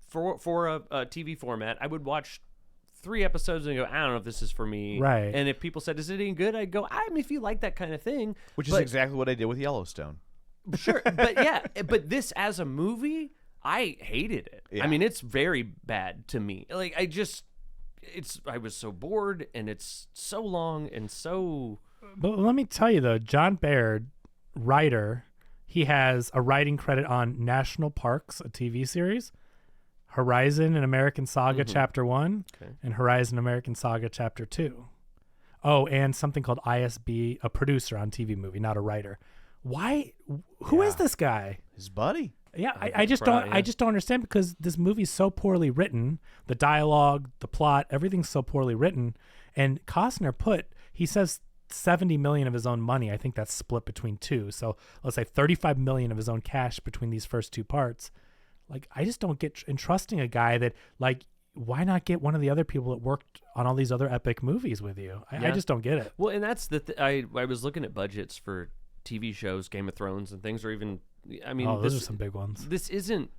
for a TV format, I would watch 3 episodes and go, I don't know if this is for me. Right. And if people said, is it any good? I'd go, I mean, if you like that kind of thing. Which is But- exactly what I did with Yellowstone. Sure. But yeah, but this as a movie, I hated it. Yeah. I mean, it's very bad to me. Like, I was so bored and it's so long and so. But let me tell you though, John Baird, writer, he has a writing credit on National Parks, a TV series, Horizon and American Saga Chapter 1, Okay. and Horizon American Saga Chapter 2. Oh, and something called ISB, a producer on TV movie, not a writer. Why? Who is this guy? His buddy. Yeah, I just don't. I just don't understand because this movie's so poorly written. The dialogue, the plot, everything's so poorly written. And Costner he says $70 million of his own money. I think that's split between 2. So let's say $35 million of his own cash between these first 2 parts. Like, I just don't get entrusting a guy that, like, why not get one of the other people that worked on all these other epic movies with you? I just don't get it. Well, and that's I was looking at budgets for TV shows, Game of Thrones and things, or even, I mean, Those are some big ones. This isn't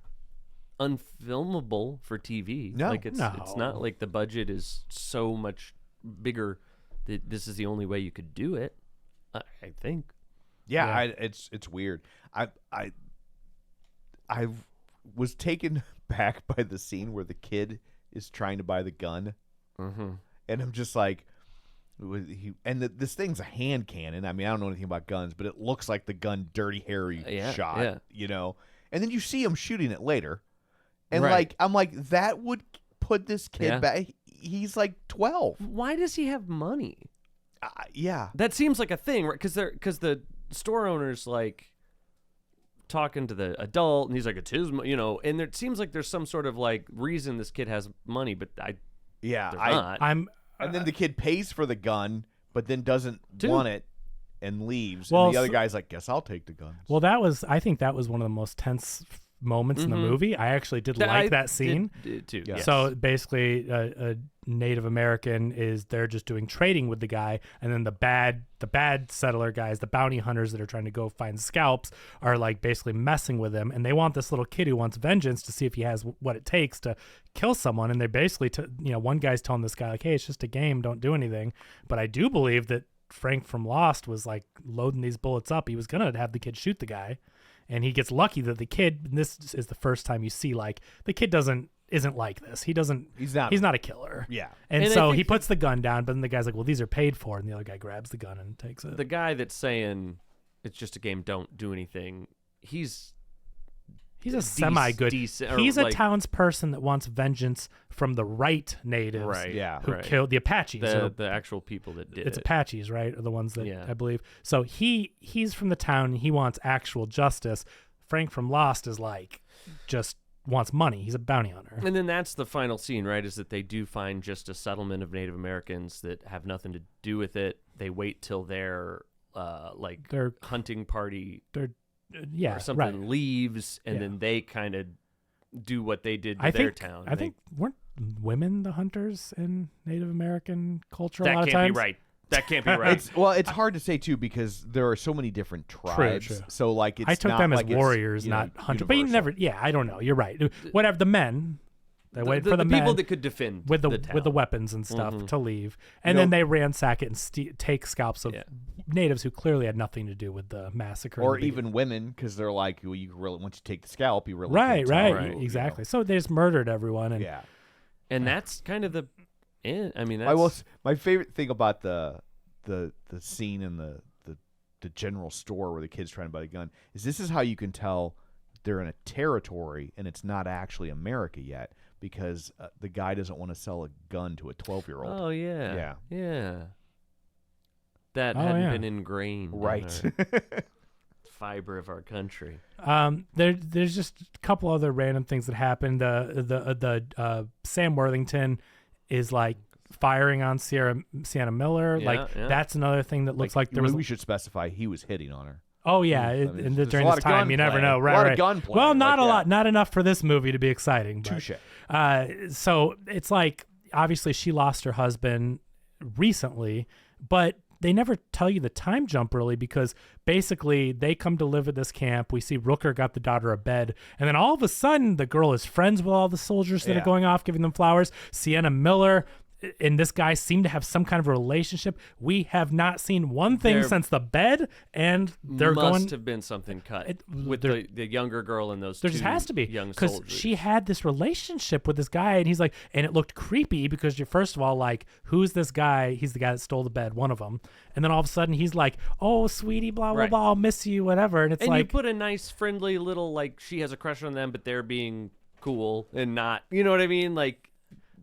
unfilmable for TV. No. Like it's not like the budget is so much bigger that this is the only way you could do it. I think. Yeah, it's weird. I was taken back by the scene where the kid is trying to buy the gun, and I'm just like, this thing's a hand cannon. I mean, I don't know anything about guns, but it looks like the gun Dirty Harry shot, And then you see him shooting it later, and Right. like I'm like, that would put this kid back. He's like 12. Why does he have money? Yeah. That seems like a thing, right? Because the store owner's like talking to the adult, and he's like, it's his, and it seems like there's some sort of like reason this kid has money, but there's not. And then the kid pays for the gun, but then doesn't want it and leaves. Well, and the other guy's like, guess I'll take the guns. Well, I think that was one of the most tense moments in the movie. I actually did like that scene. Did too. Yeah. Yes. So basically, a Native American they're just doing trading with the guy, and then the bad settler guys, the bounty hunters that are trying to go find scalps, are like basically messing with him, and they want this little kid who wants vengeance to see if he has what it takes to kill someone. And they basically, one guy's telling this guy like, "Hey, it's just a game, don't do anything." But I do believe that Frank from Lost was like loading these bullets up. He was gonna have the kid shoot the guy. And he gets lucky that the kid, and this is the first time you see like the kid isn't like this. He's not a killer. Yeah. And I so think he puts the gun down, but then the guy's like, well, these are paid for. And the other guy grabs the gun and takes it. The guy that's saying it's just a game, don't do anything, he's a semi-good. He's He's a townsperson that wants vengeance from the right natives right. Yeah. who killed the Apaches. The actual people that did It's it. Apaches, right? Are the ones that Yeah. I believe. So he's from the town. He wants actual justice. Frank from Lost is like just wants money. He's a bounty hunter. And then that's the final scene, right? Is that they do find just a settlement of Native Americans that have nothing to do with it. They wait till their Their hunting party yeah, or something right. leaves, and then they kind of do what they did to I their think, town. I think weren't women the hunters in Native American culture a lot that of can't times? be right. That can't be right. It's hard to say too because there are so many different tribes. True. So like it's I took not them as like it's, warriors, not hunters. But you universal. never. Yeah, I don't know. You're right. Whatever the men. They wait for the people men that could defend with the town. weapons and stuff to leave, and then they ransack it and take scalps of natives who clearly had nothing to do with the massacre, or even women, because they're like, well, you really, once you take the scalp, you really right, can't tell who, exactly. So they just murdered everyone, and and that's kind of the end. I mean, my favorite thing about the scene in the general store where the kid's trying to buy a gun is this is how you can tell they're in a territory and it's not actually America yet, because the guy doesn't want to sell a gun to a 12-year-old. Oh yeah. That hadn't been ingrained, right? In our fiber of our country. There's just a couple other random things that happened. The Sam Worthington is like firing on Sienna Miller. That's another thing that looks like there was. We should specify he was hitting on her. Oh yeah, during this time you never know. Right, a lot of gunplay. Well, not a lot, not enough for this movie to be exciting. Touche. So it's like obviously she lost her husband recently, but they never tell you the time jump really, because basically they come to live at this camp. We see Rooker got the daughter a bed, and then all of a sudden the girl is friends with all the soldiers that are going off, giving them flowers. Sienna Miller and this guy seem to have some kind of a relationship. We have not seen one thing since the bed, and they're must have been something cut with the younger girl and those. There just has to be, young because soldiers. she had this relationship with this guy, and he's like, and it looked creepy because you're first of all like, who's this guy? He's the guy that stole the bed, one of them, and then all of a sudden he's like, oh sweetie, blah blah blah, I'll miss you, whatever, and it's like, you put a nice friendly little like she has a crush on them, but they're being cool and not, you know what I mean, like.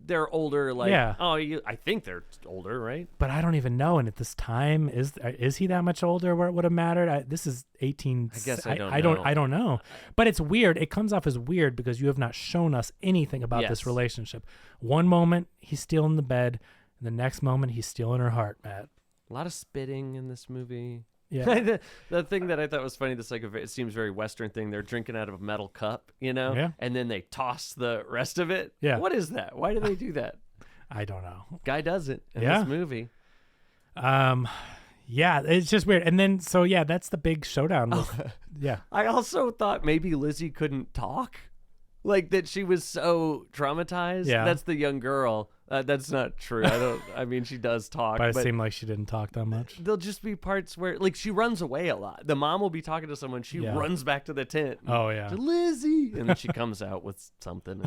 They're older, like I think they're older, right? But I don't even know. And at this time, is he that much older where it would have mattered? This is 18. I guess I don't know. But it's weird. It comes off as weird because you have not shown us anything about this relationship. One moment he's stealing the bed, and the next moment he's stealing her heart, Matt. A lot of spitting in this movie. Yeah. the thing that I thought was funny, this like it seems very Western thing. They're drinking out of a metal cup, you know, and then they toss the rest of it. Yeah. What is that? Why do they do that? I don't know. Guy does it in this movie. Yeah, it's just weird. And then that's the big showdown. I also thought maybe Lizzie couldn't talk, like that she was so traumatized. Yeah. That's the young girl. That's not true. I mean, she does talk. But it seemed like she didn't talk that much. There'll just be parts where, like, she runs away a lot. The mom will be talking to someone. She runs back to the tent. Oh, yeah. To Lizzie. And then she comes out with something.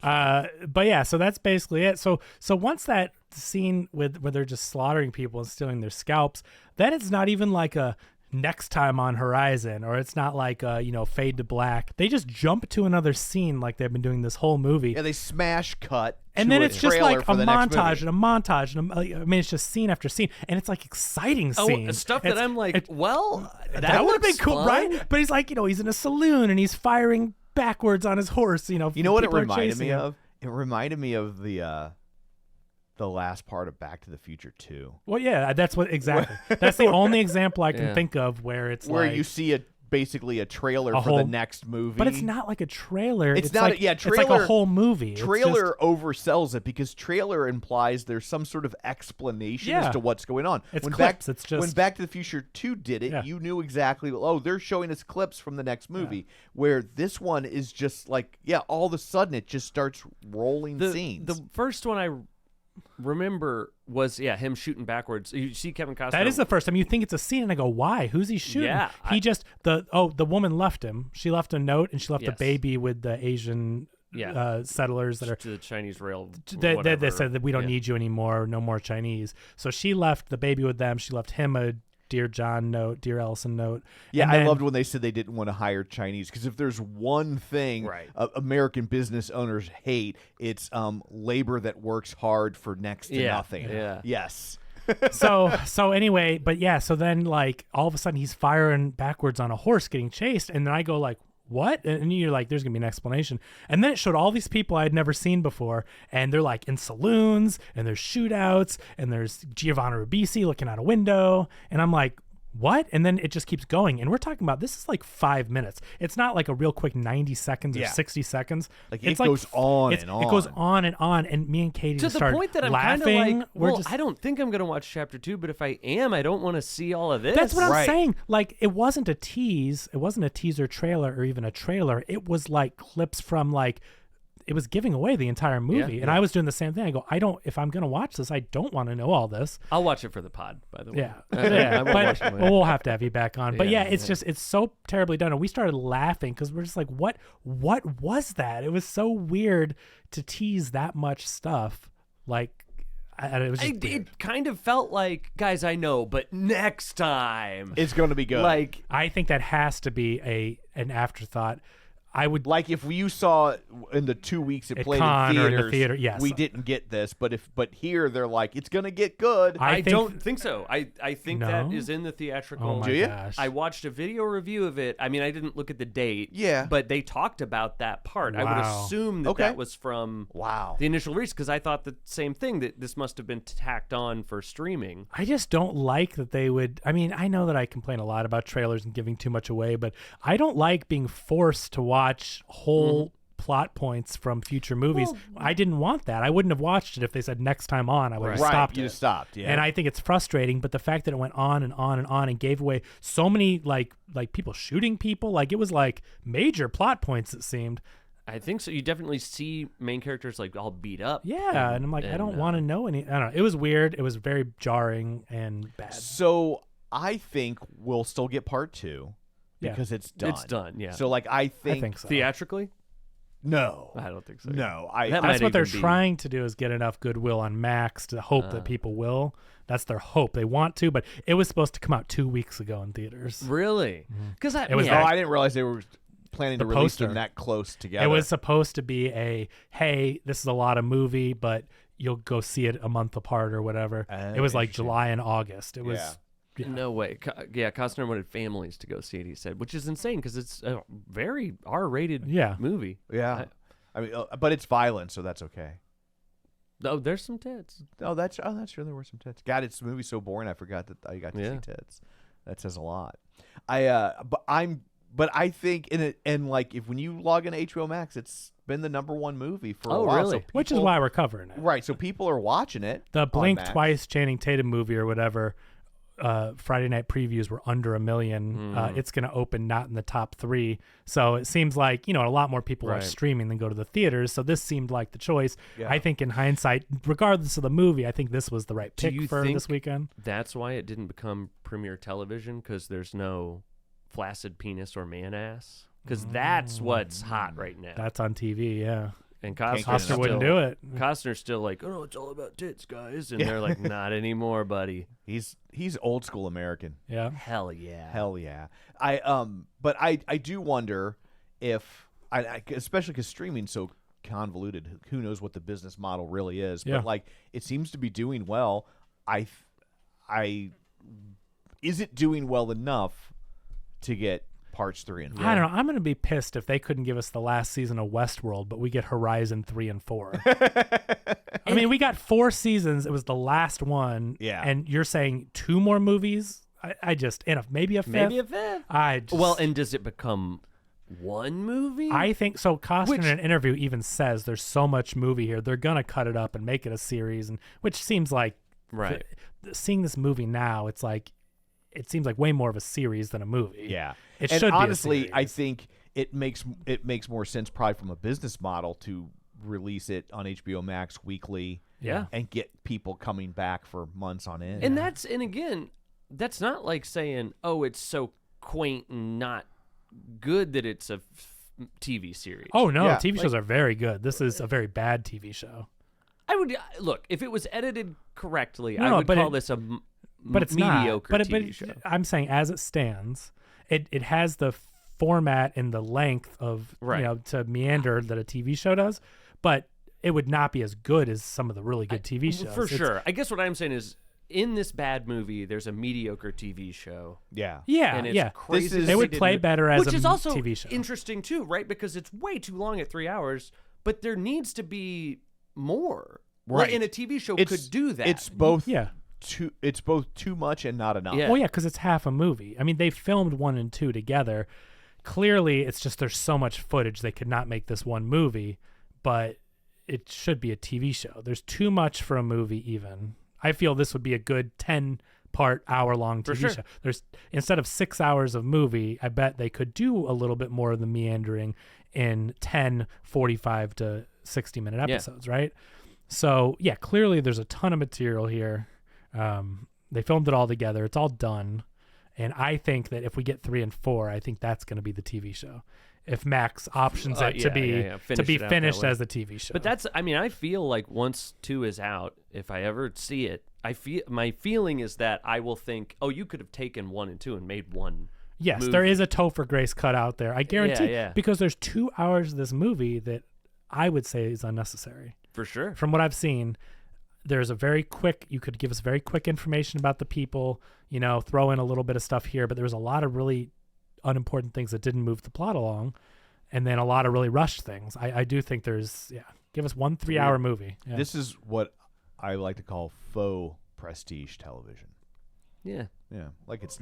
But yeah, so that's basically it. So once that scene where they're just slaughtering people and stealing their scalps, then it's not even like a next time on horizon, or it's not like fade to black. They just jump to another scene like they've been doing this whole movie. Yeah, they smash cut. And then it's just like a montage and a montage. And I mean, it's just scene after scene. And it's like exciting scenes. Stuff that I'm like, that would have been cool, right? But he's like, he's in a saloon and he's firing backwards on his horse. You know what it reminded me of? It reminded me of the last part of Back to the Future 2. Well, yeah, that's the only example I can think of where it's where like, you see basically a trailer for the next movie. But it's not like a trailer. It's not. Like, it's like a whole movie. Trailer oversells it because trailer implies there's some sort of explanation as to what's going on. It's clips. When Back to the Future 2 did it, you knew exactly. Oh, they're showing us clips from the next movie. Where this one is just like, all of a sudden it just starts rolling scenes. The first one I remember was him shooting backwards. You see Kevin Costner. That is the first time you think it's a scene, and I go, why? Who's he shooting? Yeah, the woman left him. She left a note, and she left a baby with the Asian settlers that are to the Chinese rail. They said that we don't need you anymore. No more Chinese. So she left the baby with them. She left him a Dear John note, Dear Ellison note. Yeah, I loved when they said they didn't want to hire Chinese, because if there's one thing American business owners hate, it's labor that works hard for next to nothing. Yeah. Yes. so anyway, but so then like all of a sudden he's firing backwards on a horse getting chased, and then I go like, what? And you're like, there's gonna be an explanation. And then it showed all these people I had never seen before, and they're like in saloons, and there's shootouts, and there's Giovanni Ribisi looking out a window, and I'm like, what? And then it just keeps going, and we're talking about, this is like 5 minutes. It's not like a real quick 90 seconds or 60 seconds. Like it goes on and on. It goes on and on, and me and Katie to just the point that I'm kind of laughing. like, I don't think I'm gonna watch chapter 2, but if I am, I don't want to see all of this. That's what I'm saying. Like, it wasn't a tease. It wasn't a teaser trailer or even a trailer. It was like clips from like it was giving away the entire movie. And I was doing the same thing. I go, if I'm going to watch this, I don't want to know all this. I'll watch it for the pod, by the way. Yeah. I won't watch it later. But we'll have to have you back on. But Yeah, it's so terribly done. And we started laughing because we're just like, what was that? It was so weird to tease that much stuff. Like, it was just weird. It kind of felt like, guys, I know, but next time It's going to be good. like I think that has to be an afterthought. I would Like if you saw in the 2 weeks it At played Con in or in theaters, the theater, yes. we didn't get this. But here they're like, it's gonna get good. I think- don't think so. I think that No? is in the theatrical. Oh my Do you? gosh. I watched a video review of it. I mean, I didn't look at the date. Yeah. But they talked about that part. I would Wow. assume that Okay. that was from Wow. the initial release because I thought the same thing, that this must have been tacked on for streaming. I just don't like that they would. I mean, I know that I complain a lot about trailers and giving too much away, but I don't like being forced to watch whole plot points from future movies. Well- I didn't want that. I wouldn't have watched it if they said next time on. I would have Right, stopped you it. stopped, yeah. And I think it's frustrating, but the fact that it went on and on and on and gave away so many like people shooting people, like it was like major plot points, it seemed. I think so. You definitely see main characters like all beat up. Yeah, and I'm like, I don't want to know any. I don't know. It was weird. It was very jarring and bad. So I think we'll still get part 2 Yeah. because it's done. It's done, yeah. So like I think so. Theatrically? no, I don't think so. no. That That's might what they're even be- trying to do, is get enough goodwill on Max to hope that people will. That's their hope. They want to, but it was supposed to come out 2 weeks ago in theaters. Really? Because It was Oh, that- I didn't realize they were planning to The release them poster. that close together. It was supposed to be hey, this is a lot of movie, but you'll go see it a month apart or whatever. It was like interesting. July and August. It was. Yeah. Yeah. No way. Costner wanted families to go see it, he said, which is insane because it's a very R-rated Yeah. movie. Yeah. I mean, but it's violent, so that's okay. Oh, there's some tits. Oh, that's true. There were some tits. God, it's movie's so boring. I forgot that I got to see tits. That says a lot. But I think like if when you log into HBO Max, it's been the #1 movie for a while. really? So Which is people- why we're covering it. right. So people are watching it. The on Blink Max. Twice Channing Tatum movie or whatever, Friday night previews were under 1 million. It's going to open not in the top 3. So it seems like, a lot more people are Right. streaming than go to the theaters. So this seemed like the choice. Yeah. I think in hindsight, regardless of the movie, I think this was the right Do pick you for think this weekend. That's why it didn't become premiere television, because there's no flaccid penis or man ass? Because that's what's hot right now. That's on TV, yeah. And Can't get Costner enough. Wouldn't do it. Costner's still like, oh, it's all about tits, guys. And they're like, not anymore, buddy. He's old school American. Yeah. Hell yeah. Hell yeah. But I do wonder if especially because streaming's so convoluted. Who knows what the business model really is? Yeah. But like, it seems to be doing well. Is it doing well enough to get parts 3 and 4? I don't know. I'm going to be pissed if they couldn't give us the last season of Westworld, but we get Horizon 3 and 4. I mean, we got 4 seasons. It was the last one. Yeah. And you're saying 2 more movies? I just, maybe a fifth. Maybe a fifth. Well, and does it become one movie? I think so. Costner Which- in an interview even says there's so much movie here. They're going to cut it up and make it a series, and which seems like Right. seeing this movie now, it seems like way more of a series than a movie. Yeah. It and should honestly, be a I series. think it makes more sense probably from a business model to release it on HBO Max weekly. Yeah. And get people coming back for months on end. And again, that's not like saying, oh, it's so quaint and not good that it's a TV series. Oh no, Yeah. TV shows are very good. This is a very bad TV show. I would look, if it was edited correctly, No, I no, would but call it- this a But it's mediocre not. But TV show. I'm saying as it stands, it has the format and the length of Right. to meander that a TV show does, but it would not be as good as some of the really good TV shows. For It's- sure. I guess what I'm saying is, in this bad movie, there's a mediocre TV show. yeah. Yeah, And it's yeah. crazy This is- They would didn't- play better as which a is also TV show. interesting too, right? Because it's way too long at 3 hours, but there needs to be more. Right. And a TV show It's- could do that. It's both Yeah. it's both too much and not enough. Yeah. Well, yeah, because it's half a movie. I mean, they filmed 1 and 2 together. Clearly, it's just there's so much footage they could not make this one movie, but it should be a TV show. There's too much for a movie even. I feel this would be a good 10-part hour-long TV sure. show. There's instead of 6 hours of movie, I bet they could do a little bit more of the meandering in 10 45 to 60-minute episodes, right? So, yeah, clearly there's a ton of material here. They filmed it all together. It's all done. And I think that if we get 3 and 4, I think that's going to be the TV show. If Max options it to be finished as the TV show. But that's, I mean, I feel like once 2 is out, if I ever see it, my feeling is that I will think, oh, you could have taken 1 and 2 and made one. Yes, movie. there is a Topher Grace cut out there. I guarantee, because there's 2 hours of this movie that I would say is unnecessary. For sure. From what I've seen, there's a very quick, you could give us very quick information about the people, throw in a little bit of stuff here, but there's a lot of really unimportant things that didn't move the plot along, and then a lot of really rushed things. I do think there's, give us 1 3-hour movie. Yeah. This is what I like to call faux prestige television. Yeah. Yeah. Like it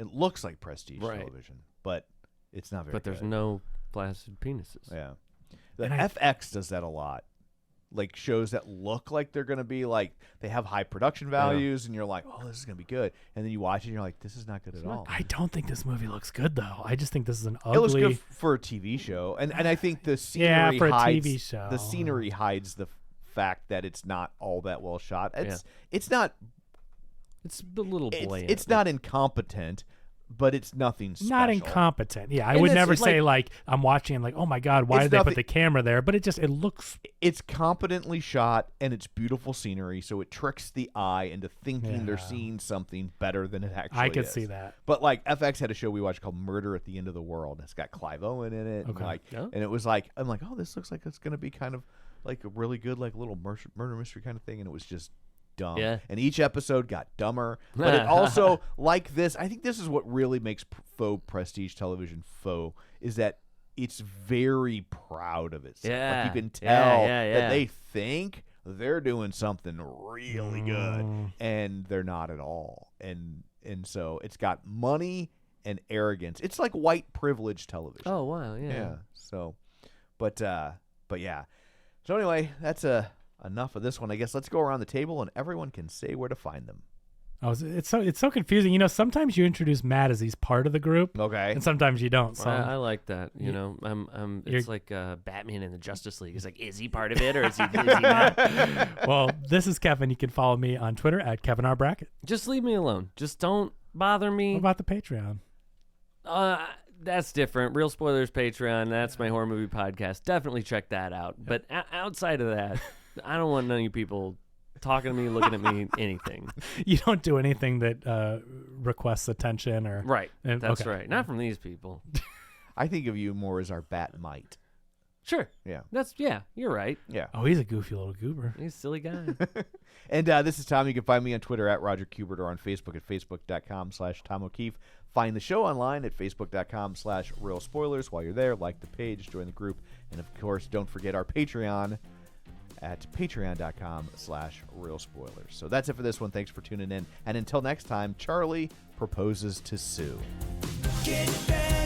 looks like prestige television, but it's not very But there's good. no flaccid penises. Yeah. The FX does that a lot. Like shows that look like they're going to be like, they have high production values and you're like, oh, this is going to be good. And then you watch it and you're like, this is not good at all. I don't think this movie looks good though. I just think this is an ugly. It looks good for a TV show. And I think the scenery for a hides, TV show. The scenery hides the fact that it's not all that well shot. It's not. It's a little bland. It's not incompetent, but it's nothing special. Not incompetent. Yeah, I would never say like I'm watching and like, oh my God, why did they put the camera there? But it looks. It's competently shot and it's beautiful scenery, so it tricks the eye into thinking they're seeing something better than it actually is. I could see that. But like FX had a show we watched called Murder at the End of the World. It's got Clive Owen in it. Okay. And it was like, I'm like, oh, this looks like it's going to be kind of like a really good like little murder mystery kind of thing, and it was just dumb. Yeah. And each episode got dumber. But it also, like this, I think this is what really makes faux prestige television faux, is that it's very proud of itself. Yeah. Like you can tell Yeah. that they think they're doing something really good, and they're not at all. And so it's got money and arrogance. It's like white privilege television. Oh, wow. Yeah. So, but yeah. So anyway, that's enough of this one. I guess let's go around the table and everyone can say where to find them. Oh, it's so confusing. Sometimes you introduce Matt as he's part of the group, Okay. and sometimes you don't. So I like that. It's like Batman in the Justice League. It's like, is he part of it or is he not? well, this is Kevin. You can follow me on Twitter at KevinRBrackett. Just leave me alone. Just don't bother me. What about the Patreon? That's different. Real Spoilers Patreon. That's my horror movie podcast. Definitely check that out. But outside of that, I don't want none of you people talking to me, looking at me, anything. You don't do anything that requests attention or right. That's okay. right. Not from these people. I think of you more as our bat mite. Sure. Yeah. You're right. Yeah. Oh, he's a goofy little goober. He's a silly guy. And this is Tom. You can find me on Twitter at Roger Kubert or on Facebook at facebook.com/Tom O'Keefe. Find the show online at facebook.com/Real Spoilers. While you're there, like the page, join the group, and of course, don't forget our Patreon at patreon.com/Real Spoilers. So that's it for this one. Thanks for tuning in. And until next time, Charlie proposes to Sue. Get back.